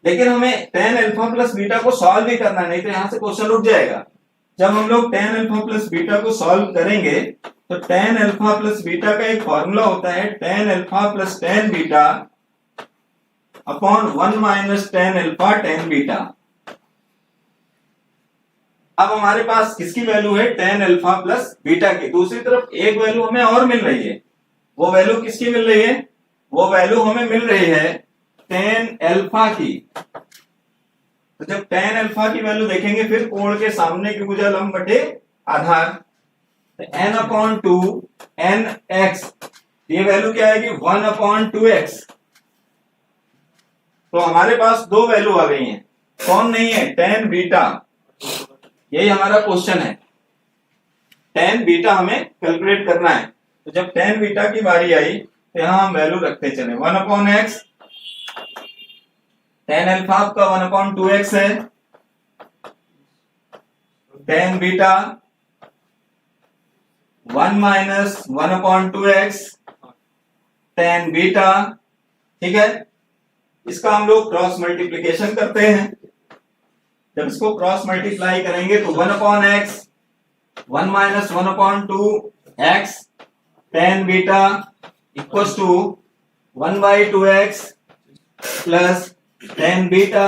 [SPEAKER 1] लेकिन हमें tan अल्फा प्लस बीटा को सॉल्व भी करना, नहीं तो यहां से क्वेश्चन रुक जाएगा। जब हम लोग tan अल्फा प्लस बीटा को सॉल्व करेंगे तो tan अल्फा प्लस बीटा का एक फॉर्मूला होता है tan alpha plus tan beta upon 1 minus tan alpha tan beta. अब हमारे पास किसकी वैल्यू है tan अल्फा प्लस बीटा की, दूसरी तरफ एक वैल्यू हमें और मिल रही है। वो वैल्यू किसकी मिल रही है, वो वैल्यू हमें मिल रही है tan अल्फा की। तो जब tan अल्फा की वैल्यू देखेंगे फिर कोण के सामने की भुजा लंब बटे आधार, तो n/2 nx, ये वैल्यू क्या आएगी 1/2x। तो हमारे पास दो वैल्यू आ गई हैं, कौन नहीं है tan बीटा, यही हमारा क्वेश्चन है। tan बीटा हमें कैलकुलेट करना है। तो जब tan बीटा की बारी आई तो यहां हम वैल्यू रखते चले 1/x, tan अल्फा आपका 1/2x है, tan beta 1 minus 1/2x tan beta. ठीक है, इसका हम लोग क्रॉस मल्टीप्लीकेशन करते हैं। जब इसको क्रॉस मल्टीप्लाई करेंगे तो 1/x 1 minus 1/2x tan beta equals to 1/2x plus tan beta.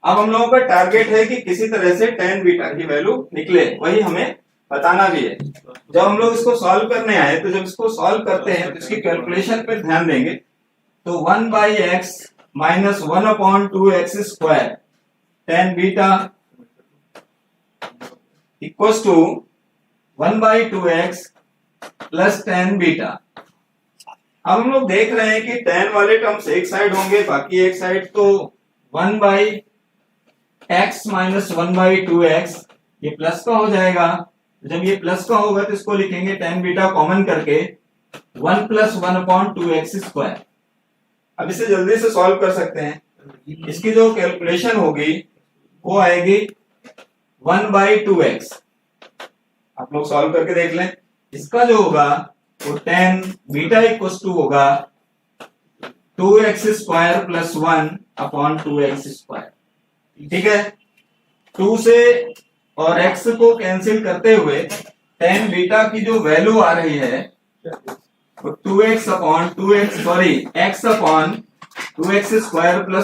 [SPEAKER 1] अब हम लोगों का टारगेट है कि किसी तरह से tan बीटा की वैल्यू निकले, वही हमें बताना भी है। जब हम लोग इसको सॉल्व करने आए तो जब इसको सॉल्व करते हैं तो इसकी कैलकुलेशन पे ध्यान देंगे। तो 1/x minus 1/2x square tan beta equals to 1/2x plus tan beta. अब हम लोग देख रहे हैं कि tan वाले टर्म्स एक साइड होंगे, बाकी एक साइड, तो 1/x माइनस 1/2x ये प्लस का हो जाएगा, तो जब ये प्लस का होगा तो इसको लिखेंगे tan बीटा कॉमन करके 1 + 1/2x²। अब इसे जल्दी से सॉल्व कर सकते हैं। इसकी जो कैलकुलेशन होगी वो आएगी 1/2x। आप लोग सॉल्व करके देख लें। इसका जो होगा वो tan बीटा इक्वल्स टू होगा 2x² + 1/2x²। ठीक है, 2 से और x को कैंसिल करते हुए tan बीटा की जो वैल्यू आ रही है वो 2x/2x +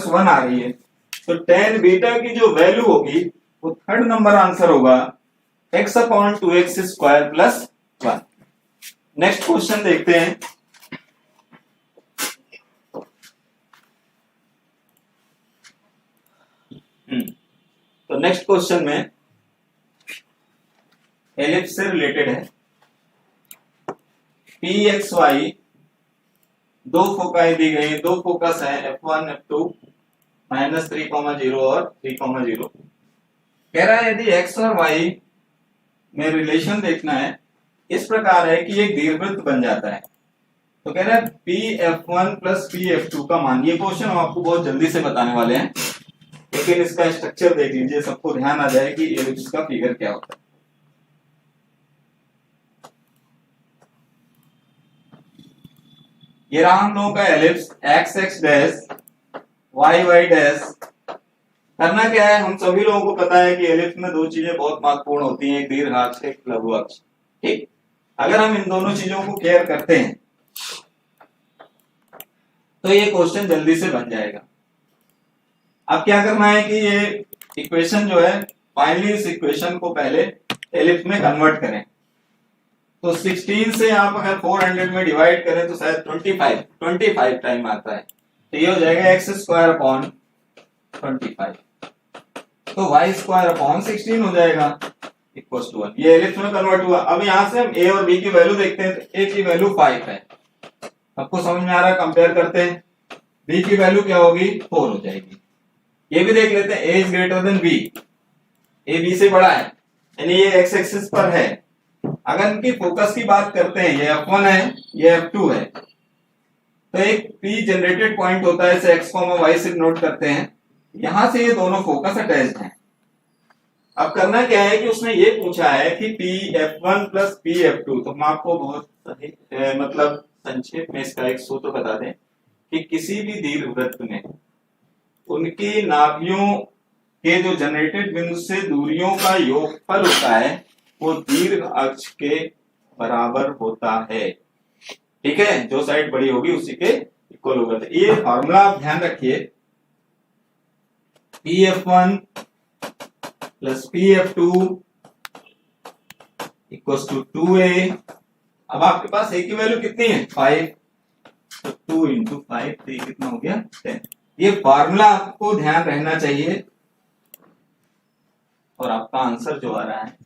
[SPEAKER 1] 1 आ रही है। तो tan बीटा की जो वैल्यू होगी वो थर्ड नंबर आंसर होगा x/2x² + 1। नेक्स्ट क्वेश्चन देखते हैं। तो नेक्स्ट क्वेश्चन में एलिप्स से रिलेटेड है। pxy दो फोकाई दी गई, दो फोकस है f1 f2 -3,0 और 3,0। कह रहा है यदि x और y में रिलेशन देखना है, इस प्रकार है कि एक दीर्घवृत्त बन जाता है। तो कह रहा है pf1 + pf2 का मान। ये क्वेश्चन हम आपको बहुत जल्दी से बताने वाले हैं, लेकिन इसका स्ट्रक्चर देख लीजिए, सबको ध्यान आ जाए कि एलिप्स का फिगर क्या होता है। ये रहा हम लोगों का ellipse x x dash y y dash. करना क्या है, हम सभी लोगों को पता है कि एलिप्स में दो चीजें बहुत महत्वपूर्ण होती हैं, एक दीर्घाक्ष एक लघु अक्ष। ठीक, अगर हम इन दोनों चीजों को केयर करते हैं तो ये क्वेश्चन जल्दी से बन जाएगा। अब क्या करना है कि ये इक्वेशन जो है फाइनली इस इक्वेशन को पहले एलिप्स में कन्वर्ट करें। तो 16 से आप अगर 400 में डिवाइड करें तो शायद 25 टाइम आता है। तो ये हो जाएगा x² / 25, तो y² / 16 हो जाएगा इक्वल्स टू 1। ये एलिप्स में कन्वर्ट हुआ। अब यहां से हम a और b की वैल्यू देखते हैं। तो a की वैल्यू 5 है, आपको समझ में आ रहा है, कंपेयर करते हैं। b की वैल्यू क्या होगी, 4 हो जाएगी। ये भी देख लेते हैं, a > b, a b से बड़ा है, यानी ये x एक्सिस पर है। अगर इनकी फोकस की बात करते हैं, ये f1 है, ये f2 है, तो एक p जनरेटेड पॉइंट होता है, इसे x, y से नोट करते हैं। यहां से ये दोनों फोकस अटैच्ड हैं। अब करना क्या है कि उसने ये पूछा है कि pf1 + pf2। तो हम आपको बहुत सही मतलब संक्षेप में इसका एक सूत्र बता दें कि किसी भी दीर्घवृत्त में उनकी नाभियों के जो जनरेटेड बिंदु से दूरियों का योगफल होता है वो दीर्घ अक्ष के बराबर होता है। ठीक है, जो साइड बड़ी होगी उसी के इक्वल होगा। तो ये फॉर्मूला आप ध्यान रखिए, pf1 + pf2 = 2a। अब आपके पास a की वैल्यू कितनी है, 5, तो 2 × 5, तो ये कितना हो गया, 10। ये फॉर्मूला आपको ध्यान रहना चाहिए और आपका आंसर जो आ रहा है,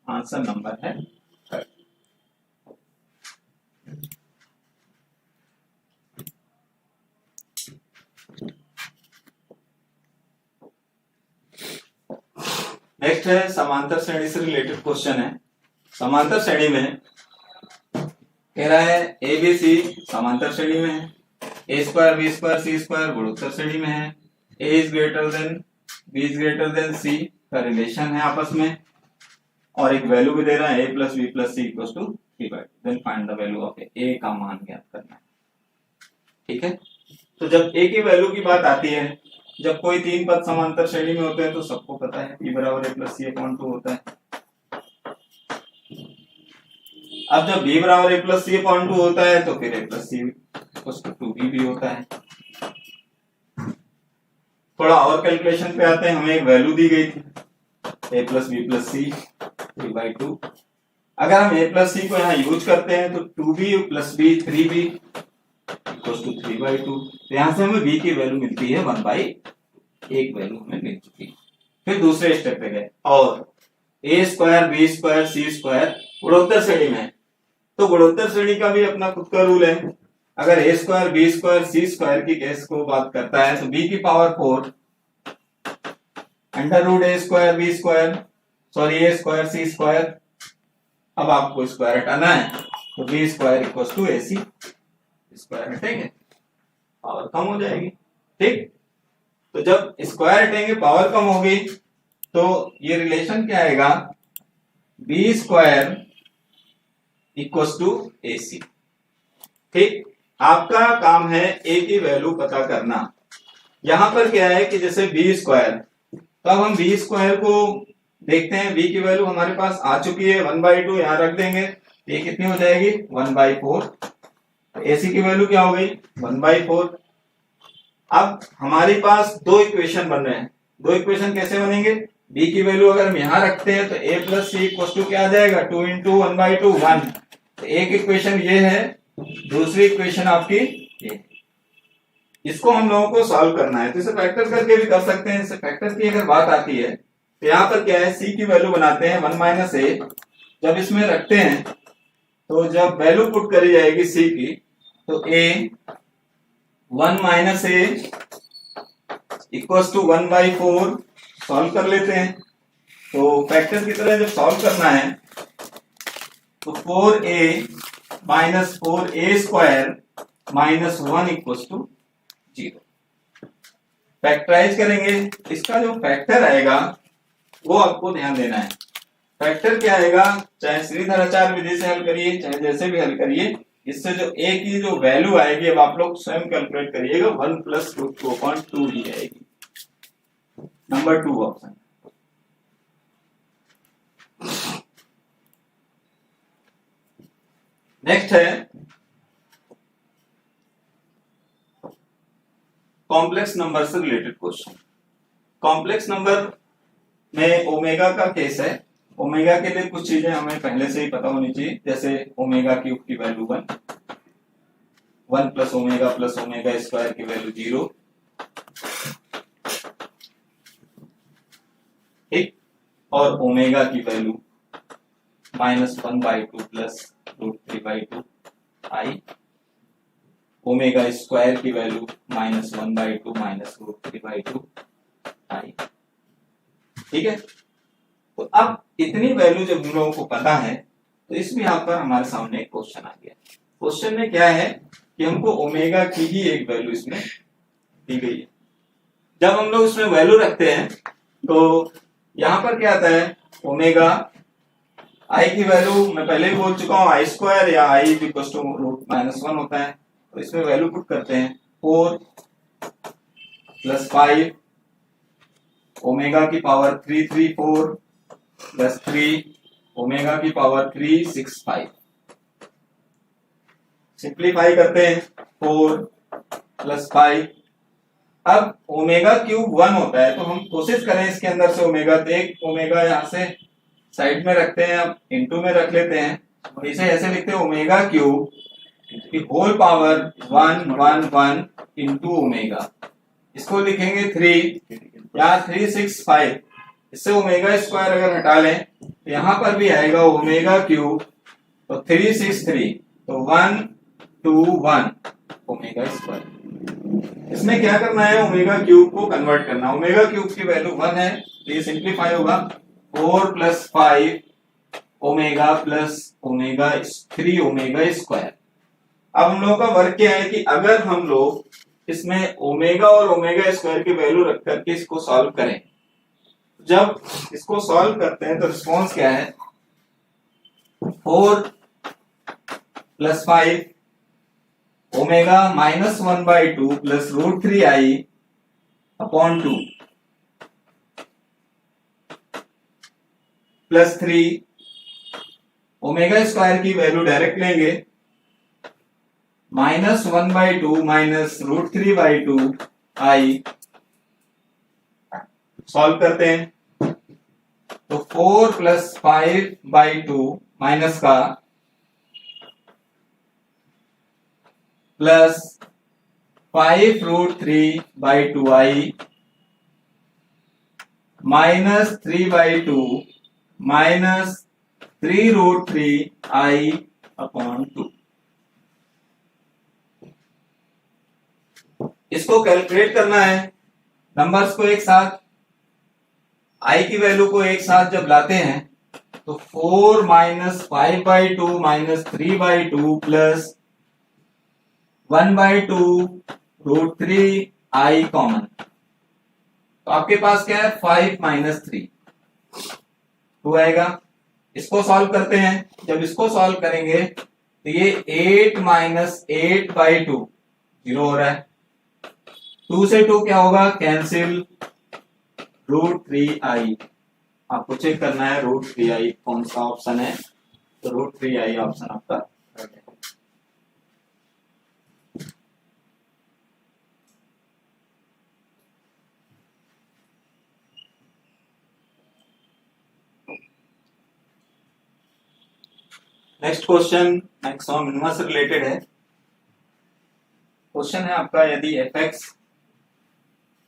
[SPEAKER 1] आंसर नंबर है 3rd। नेक्स्ट है समांतर श्रेणी से रिलेटेड क्वेश्चन है। समांतर श्रेणी में कह रहा है ABC समांतर श्रेणी में है, A² B² C² गुणोत्तर श्रेणी में है, A > B > C का रिलेशन है आपस में, और एक वैल्यू भी दे रहा है a + b + c = 3/2। Then find the value of a का मान ज्ञात करना है। ठीक है, तो जब a की वैल्यू की बात आती है, जब कोई तीन पद समांतर श्रेणी में होते हैं तो सबको पता है p = a + c/2 होता है। अब जब b = a + c/2 होता है तो फिर a + c = 2b भी होता है। थोड़ा और कैलकुलेशन पे आते हैं। हमें एक वैल्यू दी गई थी a + b + c 3/2। अगर हम a + c को यहाँ यूज करते हैं तो 2b + b 3b = 3/2। तो यहाँ से हमें b की वैल्यू मिलती है 1/, एक वैल्यू हमें मिल चुकी है। फिर दूसरे स्टेप पे गए और a² b² c² गुणोत्तर श्रेणी में है, तो गुणोत्तर श्रेणी का भी अपना खुद का रूल है। अगर a² b² c² की केस को बात करता है तो b की power 4 √a² b² a² c² अब आपको स्क्वायर हटाना है तो B square equal to A C square हटेंगे पावर कम हो जाएगी। ठीक, तो जब स्क्वायर हटेंगे पावर कम होगी तो ये रिलेशन क्या आएगा, B square equal to A सी। ठीक, आपका काम है ए की वैल्यू पता करना। यहां पर क्या है कि जैसे बी स्क्वायर, तो अब हम बी स्क्वायर को देखते हैं, बी की वैल्यू हमारे पास आ चुकी है 1/2, यहां रख देंगे, ये कितनी हो जाएगी 1/4। एसी की वैल्यू क्या हो गई 1/4। अब हमारे पास दो इक्वेशन बन रहे हैं, दो इक्वेशन कैसे बनेंगे, बी की वैल्यू अगर हम यहां रखते हैं तो a plus C equal to क्या आ जाएगा 2 इंटू 1/2 1। तो एक इक्वेशन ये है, दूसरी इक्वेशन आपकी ये। इसको हम लोगों को सॉल्व करना है, तो इसे फैक्टर करके भी कर सकते हैं। इसे फैक्टर की अगर बात आती है तो यहाँ पर क्या है, सी की वैल्यू बनाते हैं 1 माइनस ए, जब इसमें रखते हैं तो जब वैल्यू पुट करी जाएगी सी की तो A 1 minus A equal to 1/4 solve कर लेते हैं। तो फैक्टर की तरह जब सॉल्व करना है तो 4a minus 4a square minus 1 equal to 0 factorize करेंगे। इसका जो फैक्टर आएगा वो आपको ध्यान देना है। फैक्टर क्या आएगा, चाहे श्रीधराचार्य विधि से हल करिए चाहे जैसे भी हल करिए, इससे जो a की जो वैल्यू आएगी अब आप लोग स्वयं कैलकुलेट करिएगा, 1 प्लस √2 ही आएगी। Number 2 option. नेक्स्ट है कॉम्प्लेक्स नंबर से रिलेटेड क्वेश्चन। कॉम्प्लेक्स नंबर में ओमेगा का केस है। ओमेगा के लिए कुछ चीजें हमें पहले से ही पता होनी चाहिए, जैसे ओमेगा क्यूब की वैल्यू 1 प्लस ओमेगा स्क्वायर की वैल्यू 0। ठीक, और ओमेगा की वैल्यू -1/2 प्लस √3/2 आई। ओमेगा स्क्वायर की वैल्यू -1/2 माइनस √3/2 आई। ठीक है, तो अब इतनी वैल्यू जब हम लोगों को पता है तो इसमें यहाँ पर हमारे सामने एक क्वेश्चन आ गया। क्वेश्चन में क्या है कि हमको ओमेगा की ही एक वैल्यू इसमें दी गई है। जब हम लोग इसमें वैल्यू रखते हैं तो यहां पर क्या आता है, ओमेगा आई की वैल्यू मैं पहले ही बोल चुका हूं आई स्क्वायर या आई इक्वल टू √-1 होता है। तो इसमें वैल्यू पुट करते हैं 4 प्लस 5 ओमेगा की पावर 334 प्लस 3 ओमेगा की पावर 365। सिंप्लीफाई करते हैं 4 प्लस 5। अब ओमेगा क्यूब 1 होता है तो हम कोशिश करें इसके अंदर से ओमेगा, तो एक ओमेगा यहां से साइड में रखते हैं, अब इनटू में रख लेते हैं और इसे ऐसे लिखते हैं ओमेगा क्यूब की होल पावर 1 1 1 इंटू ओमेगा। इसको लिखेंगे 3 या 365। इससे ओमेगा स्क्वायर अगर हटा लें तो यहां पर भी आएगा ओमेगा क्यूब, तो 363 तो 1 2 1 ओमेगा स्क्वायर। इसमें क्या करना है, ओमेगा क्यूब को कन्वर्ट करना। ओमेगा क्यूब की वैल्यू 1 है तो ये सिंप्लीफाई होगा 4 plus 5 omega plus omega 3 omega square. अब हम लोगों का वर्क क्या है कि अगर हम लोग इसमें ओमेगा और ओमेगा स्क्वायर की वैल्यू रख करके इसको सॉल्व करें, जब इसको सॉल्व करते हैं तो रिस्पॉन्स क्या है, 4 plus 5 omega -1/2 plus √3i upon 2 plus 3 omega square की वैल्यू डायरेक्ट लेंगे -1/2 माइनस √3/2 आई। सॉल्व करते हैं तो 4 प्लस 5/2 माइनस का प्लस 5 √3/2 आई माइनस 3/2 माइनस 3 √3i अपॉन 2। इसको कैलकुलेट करना है, नंबर्स को एक साथ, i की वैल्यू को एक साथ जब लाते हैं तो 4 minus 5/2 minus 3/2 plus 1/2 √3i common. तो आपके पास क्या है 5 माइनस 3 2 आएगा। इसको सॉल्व करते हैं। जब इसको सॉल्व करेंगे तो ये 8 माइनस 8/2 0 हो रहा है। 2 से 2 क्या होगा कैंसिल √3i। आपको चेक करना है √3i कौन सा ऑप्शन है। तो √3i ऑप्शन आपका करेक्ट है। नेक्स्ट क्वेश्चन मैक्सिमम मिनिमम से रिलेटेड है। क्वेश्चन है आपका यदि fx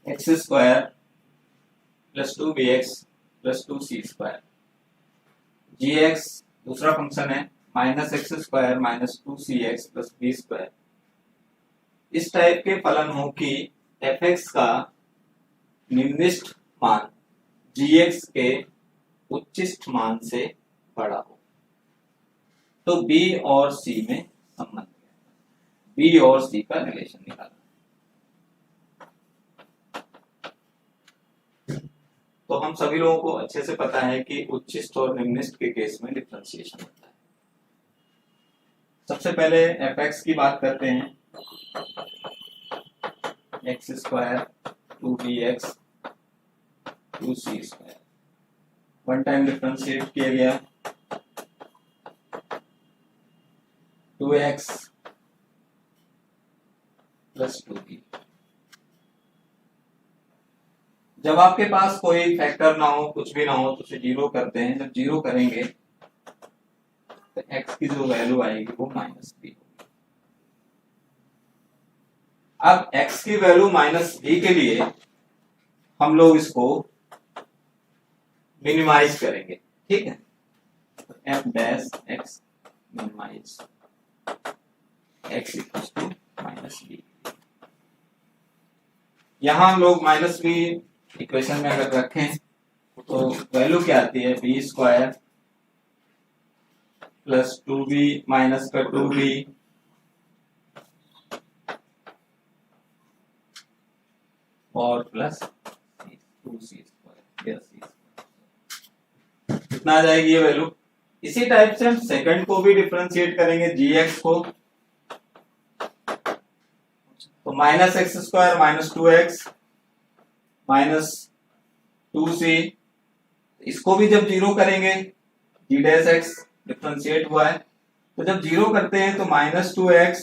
[SPEAKER 1] x² plus 2bx plus 2c² gx दूसरा फंक्शन है -x² minus 2cx plus b²। इस टाइप के फलन हो कि fx का निम्नलिखित मान gx के उच्चिष्ट मान से बड़ा हो तो b और c में संबंध b और c का रिलेशन निकालना। तो हम सभी लोगों को अच्छे से पता है कि उच्चिष्ट और निम्नलिखित के केस में डिफरेंशिएशन होता है। सबसे पहले fx की बात करते हैं। x² 2bx 2c²। One time differentiate किया गया 2x प्लस 2b। जब आपके पास कोई फैक्टर ना हो कुछ भी ना हो तो उसे जीरो करते हैं। जब जीरो करेंगे तो x की जो वैल्यू आएगी वो -b होगी। अब x की वैल्यू -b के लिए हम लोग इसको मिनिमाइज करेंगे। ठीक है तो f dash x minimize x equals to -b। यहां हम लोग -b इक्वेशन में अगर रखें तो वैल्यू क्या आती है b² प्लस 2b माइनस का 2b और प्लस 2c²। कितना आ जाएगी ये वैल्यू। इसी टाइप से हम सेकंड को भी डिफरेंशिएट करेंगे gx को। तो -x² minus 2x minus 2c। इसको भी जब जीरो करेंगे g डैश x डिफरेंशिएट हुआ है तो जब जीरो करते हैं तो -2x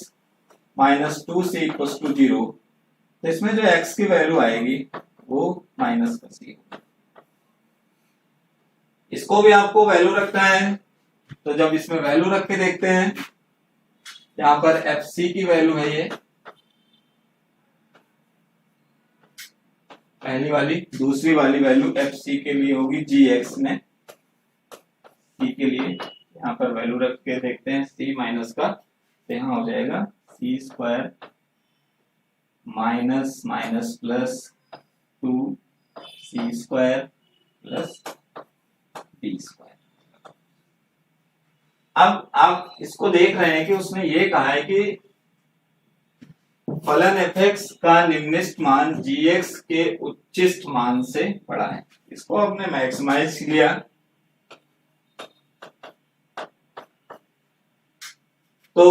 [SPEAKER 1] minus 2c equals to 0। तो इसमें जो x की वैल्यू आएगी वो -c। इसको भी आपको वैल्यू रखना है। तो जब इसमें वैल्यू रख के देखते हैं यहां पर fc की वैल्यू है ये पहली वाली। दूसरी वाली वैल्यू fc के लिए होगी gx में c के लिए यहां पर वैल्यू रख के देखते हैं c माइनस का तो यहां हो जाएगा c² minus minus plus 2c² plus b²। अब आप इसको देख रहे हैं कि उसने ये कहा है कि फलन fx का निम्नलिखित मान gx के उच्चिष्ट मान से बड़ा है। इसको आपने मैक्सिमाइज किया तो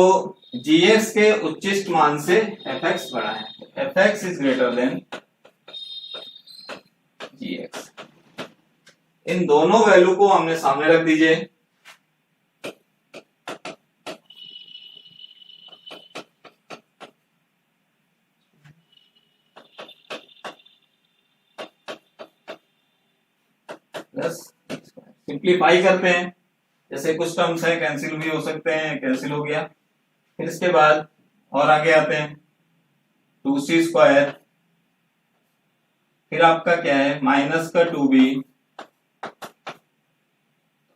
[SPEAKER 1] gx के उच्चिष्ट मान से fx बड़ा है। fx is greater then gx। इन दोनों वैल्यू को हमने सामने रख दीजिए। प्लस सिंप्लीफाई करते हैं। जैसे कुछ टर्म्स है कैंसिल भी हो सकते हैं, कैंसिल हो गया। फिर इसके बाद और आगे आते हैं 2c²। फिर आपका क्या है माइनस का 2b।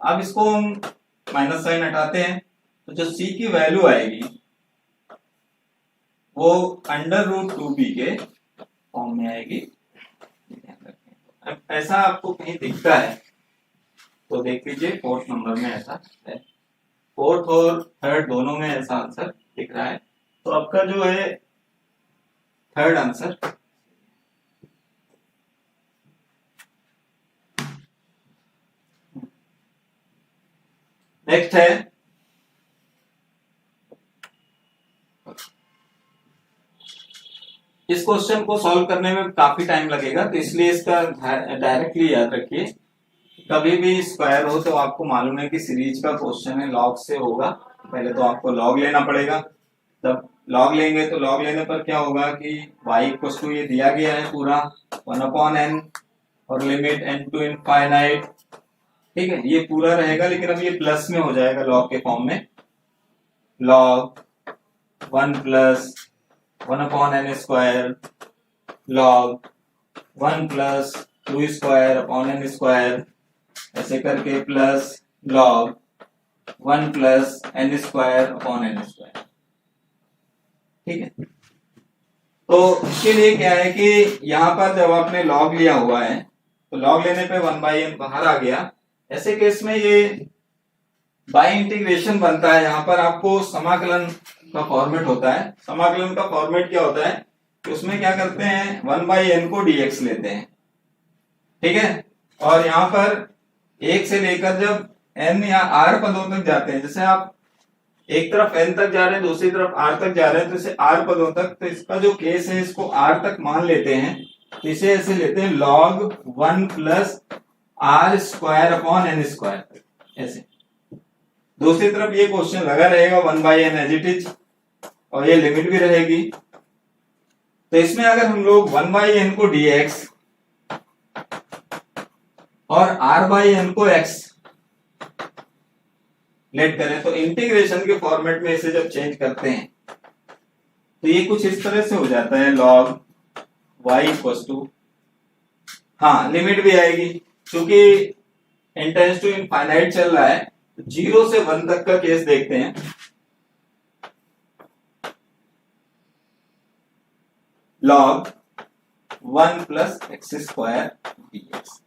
[SPEAKER 1] अब इसको हम माइनस साइन हटाते हैं तो जो c की वैल्यू आएगी वो √2b के फॉर्म में आएगी। ऐसा आपको कहीं दिखता है तो देख लीजिए फोर्थ नंबर में ऐसा है, फोर्थ और थर्ड दोनों में ऐसा आंसर दिख रहा है। तो आपका जो है थर्ड आंसर। नेक्स्ट है इस क्वेश्चन को सॉल्व करने में काफी टाइम लगेगा, तो इसलिए इसका डायरेक्टली याद रखिए। कभी भी स्क्वायर हो तो आपको मालूम है कि सीरीज का क्वेश्चन है, लॉग से होगा। पहले तो आपको लॉग लेना पड़ेगा, तब लॉग लेंगे तो लॉग लेने पर क्या होगा कि y इक्वल टू ये दिया गया है पूरा 1/n और लिमिट n टू इनफाइनाइट, ठीक है, ये पूरा रहेगा, लेकिन अब ये प्लस में हो जाएगा लॉग के फॉर्म में। Log 1 plus 1/n square log 1 plus 2 square upon n square, ऐसे करके plus log 1 plus n square upon n square, ठीक है। तो इसके लिए क्या है कि यहाँ पर जब आपने लॉग लिया हुआ है तो लॉग लेने पे 1/n बाहर आ गया, ऐसे केस में ये बाय इंटीग्रेशन बनता है। यहाँ पर आपको समाकलन का फॉर्मेट होता है। समाकलन का फॉर्मेट क्या होता है कि उसमें क्या करते हैं 1/n को dx लेते हैं, ठीक है, और यहाँ पर 1 से लेकर जब n या r पदों तक जाते हैं, जैसे आप एक तरफ n तक जा रहे हैं दूसरी तरफ r तक जा रहे हैं, तो इसे r पदों तक, तो इसका जो केस है इसको r तक मान लेते हैं, तो इसे ऐसे लेते हैं log 1 plus r square upon n square, ऐसे। दूसरी तरफ ये क्वेश्चन लगा रहेगा 1/n एज इट इज, और ये लिमिट भी रहेगी। तो इसमें अगर हम लोग 1/n को dx और r/n को x लेट करें, तो इंटीग्रेशन के फॉर्मेट में इसे जब चेंज करते हैं तो ये कुछ इस तरह से हो जाता है log y इक्वल टू, हाँ लिमिट भी आएगी क्योंकि n टेंड्स टू इनफाइनाइट चल रहा है, 0 से 1 तक का केस देखते हैं। log 1 plus x square dx।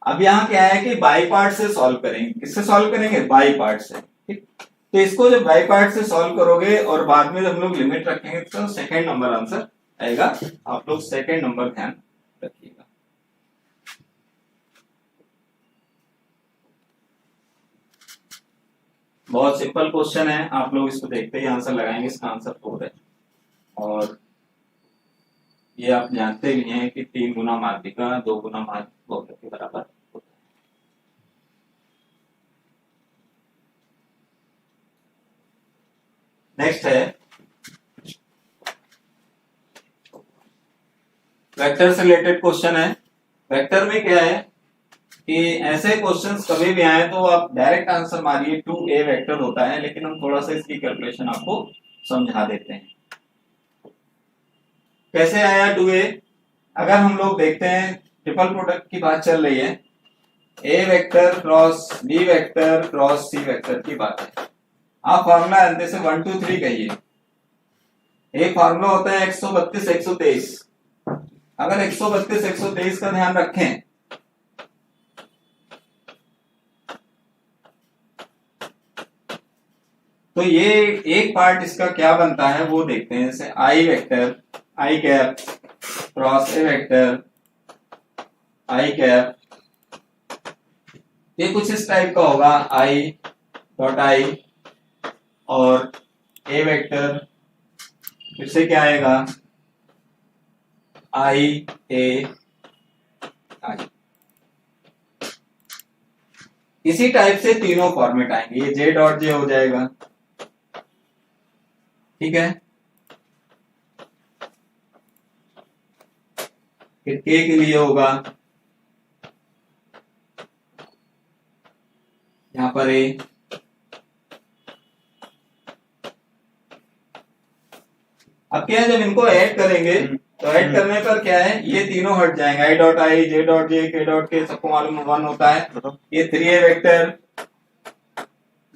[SPEAKER 1] अब यहाँ क्या है कि बाई पार्ट से सॉल्व करेंगे। किससे सॉल्व करेंगे? बाई पार्ट से, ठीक। तो इसको जब बाई पार्ट से सॉल्व करोगे और बाद में जब हम लोग लिमिट रखेंगे तो सेकंड नंबर आंसर आएगा। आप लोग सेकंड नंबर ध्यान रखिएगा। बहुत सिंपल क्वेश्चन है, आप लोग इसको देखते ही आंसर लगाएंगे। इसका आंसर 4 है, और ये आप जानते भी हैं कि 3 गुना माध्यिका 2 गुना बहुलक के बराबर होता है। नेक्स्ट है वेक्टर से रिलेटेड क्वेश्चन है। वेक्टर में क्या है कि ऐसे क्वेश्चंस कभी भी आए तो आप डायरेक्ट आंसर मारिए, 2a वेक्टर होता है, लेकिन हम थोड़ा सा इसकी कैलकुलेशन आपको समझा देते हैं। कैसे आया 2a? अगर हम लोग देखते हैं ट्रिपल प्रोडक्ट की बात चल रही है, a vector cross b vector cross c vector की बात है। आप फॉर्मूला जानते से 1 2 3 कहिए। एक फॉर्मूला होता है 132 123। अगर 132 123 का ध्यान रखें तो ये एक पार्ट इसका क्या बनता है वो देखते हैं। जैसे i vector i cap cross a vector i cap, ये कुछ इस टाइप का होगा, i डॉट i, और a वेक्टर फिर से क्या आएगा i a i। इसी टाइप से तीनों फॉर्मेट आएंगे। ये j डॉट j हो जाएगा, ठीक है। फिर k के लिए होगा यहां पर a, अब क्या है जब इनको ऐड करेंगे तो ऐड करने पर क्या है ये तीनों हट जाएंगे, i dot i j dot j k dot k सबको मालूम 1 होता है। ये 3a वेक्टर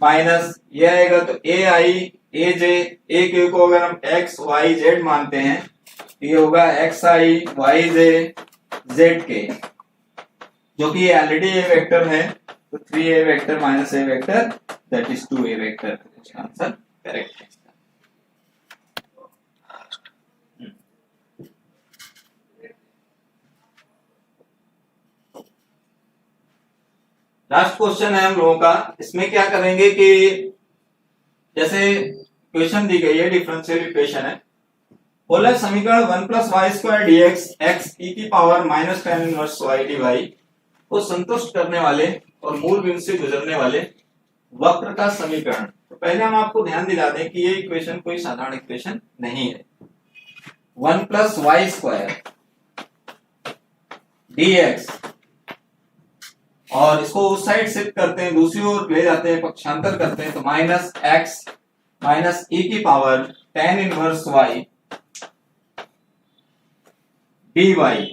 [SPEAKER 1] माइनस ये आएगा तो a i a j a k को अगर हम x y z मानते हैं तो ये होगा x i y j z k, जो कि ऑलरेडी a वेक्टर है तो 3a vector minus a vector that is 2a vector, इसका आंसर करेक्ट है। लास्ट क्वेश्चन है हम लोगों का। इसमें क्या करेंगे कि जैसे क्वेश्चन दी गई है, डिफरेंशियल इक्वेशन है, बोला समीकरण 1 plus Y square D x x e की power minus tan inverse Y D y को संतुष्ट करने वाले और मूल बिंदु से गुजरने वाले वक्र का समीकरण। तो पहले हम आपको ध्यान दिला दें कि ये इक्वेशन कोई साधारण इक्वेशन नहीं है। 1 plus Y square D X, और इसको उस साइड शिफ्ट करते हैं, दूसरी ओर ले जाते हैं, पक्षांतर करते हैं, तो माइनस एक्स माइनस ई की power ten inverse Y D Y.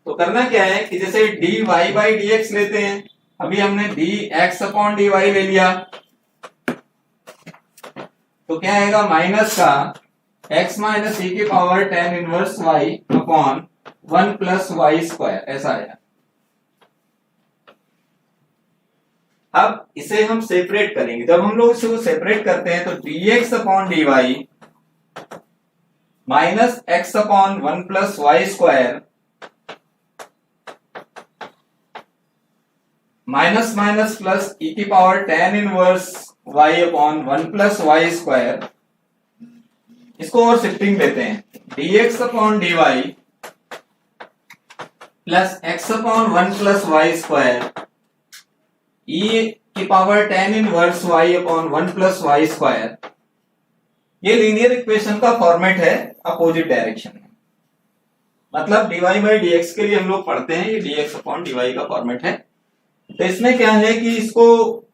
[SPEAKER 1] तो करना क्या है कि जैसे D Y by D X लेते हैं, अभी हमने D X upon D Y ले लिया, तो क्या आएगा माइनस का एक्स माइनस ई की power ten inverse Y upon 1 plus Y square, ऐसा आया। अब इसे हम सेपरेट करेंगे। जब हम लोग इसे सेपरेट करते हैं तो dx upon dy minus x upon 1 plus Y square minus minus plus e की power ten inverse y upon 1 plus Y square, इसको और शिफ्टिंग देते हैं, dx upon dy plus x upon 1 plus Y square e की power ten inverse y upon 1 plus Y square. ये linear equation का format है opposite direction में, मतलब dy बाई dx के लिए हम लोग पढ़ते हैं, ये dx अपॉन dy का फॉर्मेट है। तो इसमें क्या है कि इसको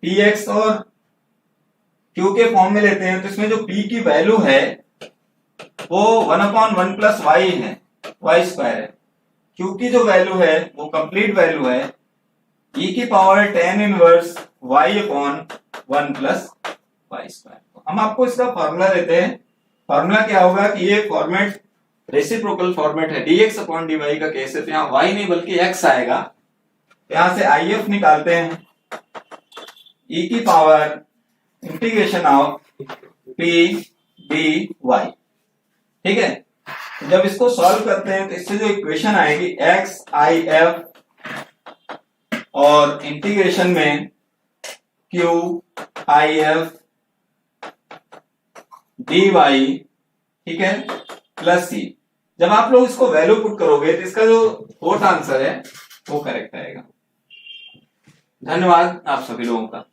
[SPEAKER 1] px और q के फॉर्म में लेते हैं, तो इसमें जो p की वैल्यू है वो 1 अपॉन 1 प्लस वाई है, वाई स्क्वायर है। q की जो वैल्यू है वो कंप्लीट वैल्यू है e की power ten inverse y upon 1 plus Y square. हम आपको इसका फॉर्मूला देते हैं। फॉर्मूला क्या होगा कि ये फॉर्मेट रेसिप्रोकल फॉर्मेट है, dx अपॉन dy का केस है, तो यहाँ y नहीं बल्कि x आएगा। यहां से if निकालते हैं, e की power integration of p dy, ठीक है। जब इसको सॉल्व करते हैं तो इससे जो इक्वेशन आएगी x i f और इंटीग्रेशन में q i f dy, ठीक है, प्लस c। जब आप लोग इसको वैल्यू पुट करोगे तो इसका जो फोर्थ आंसर है वो करेक्ट आएगा। धन्यवाद आप सभी लोगों का।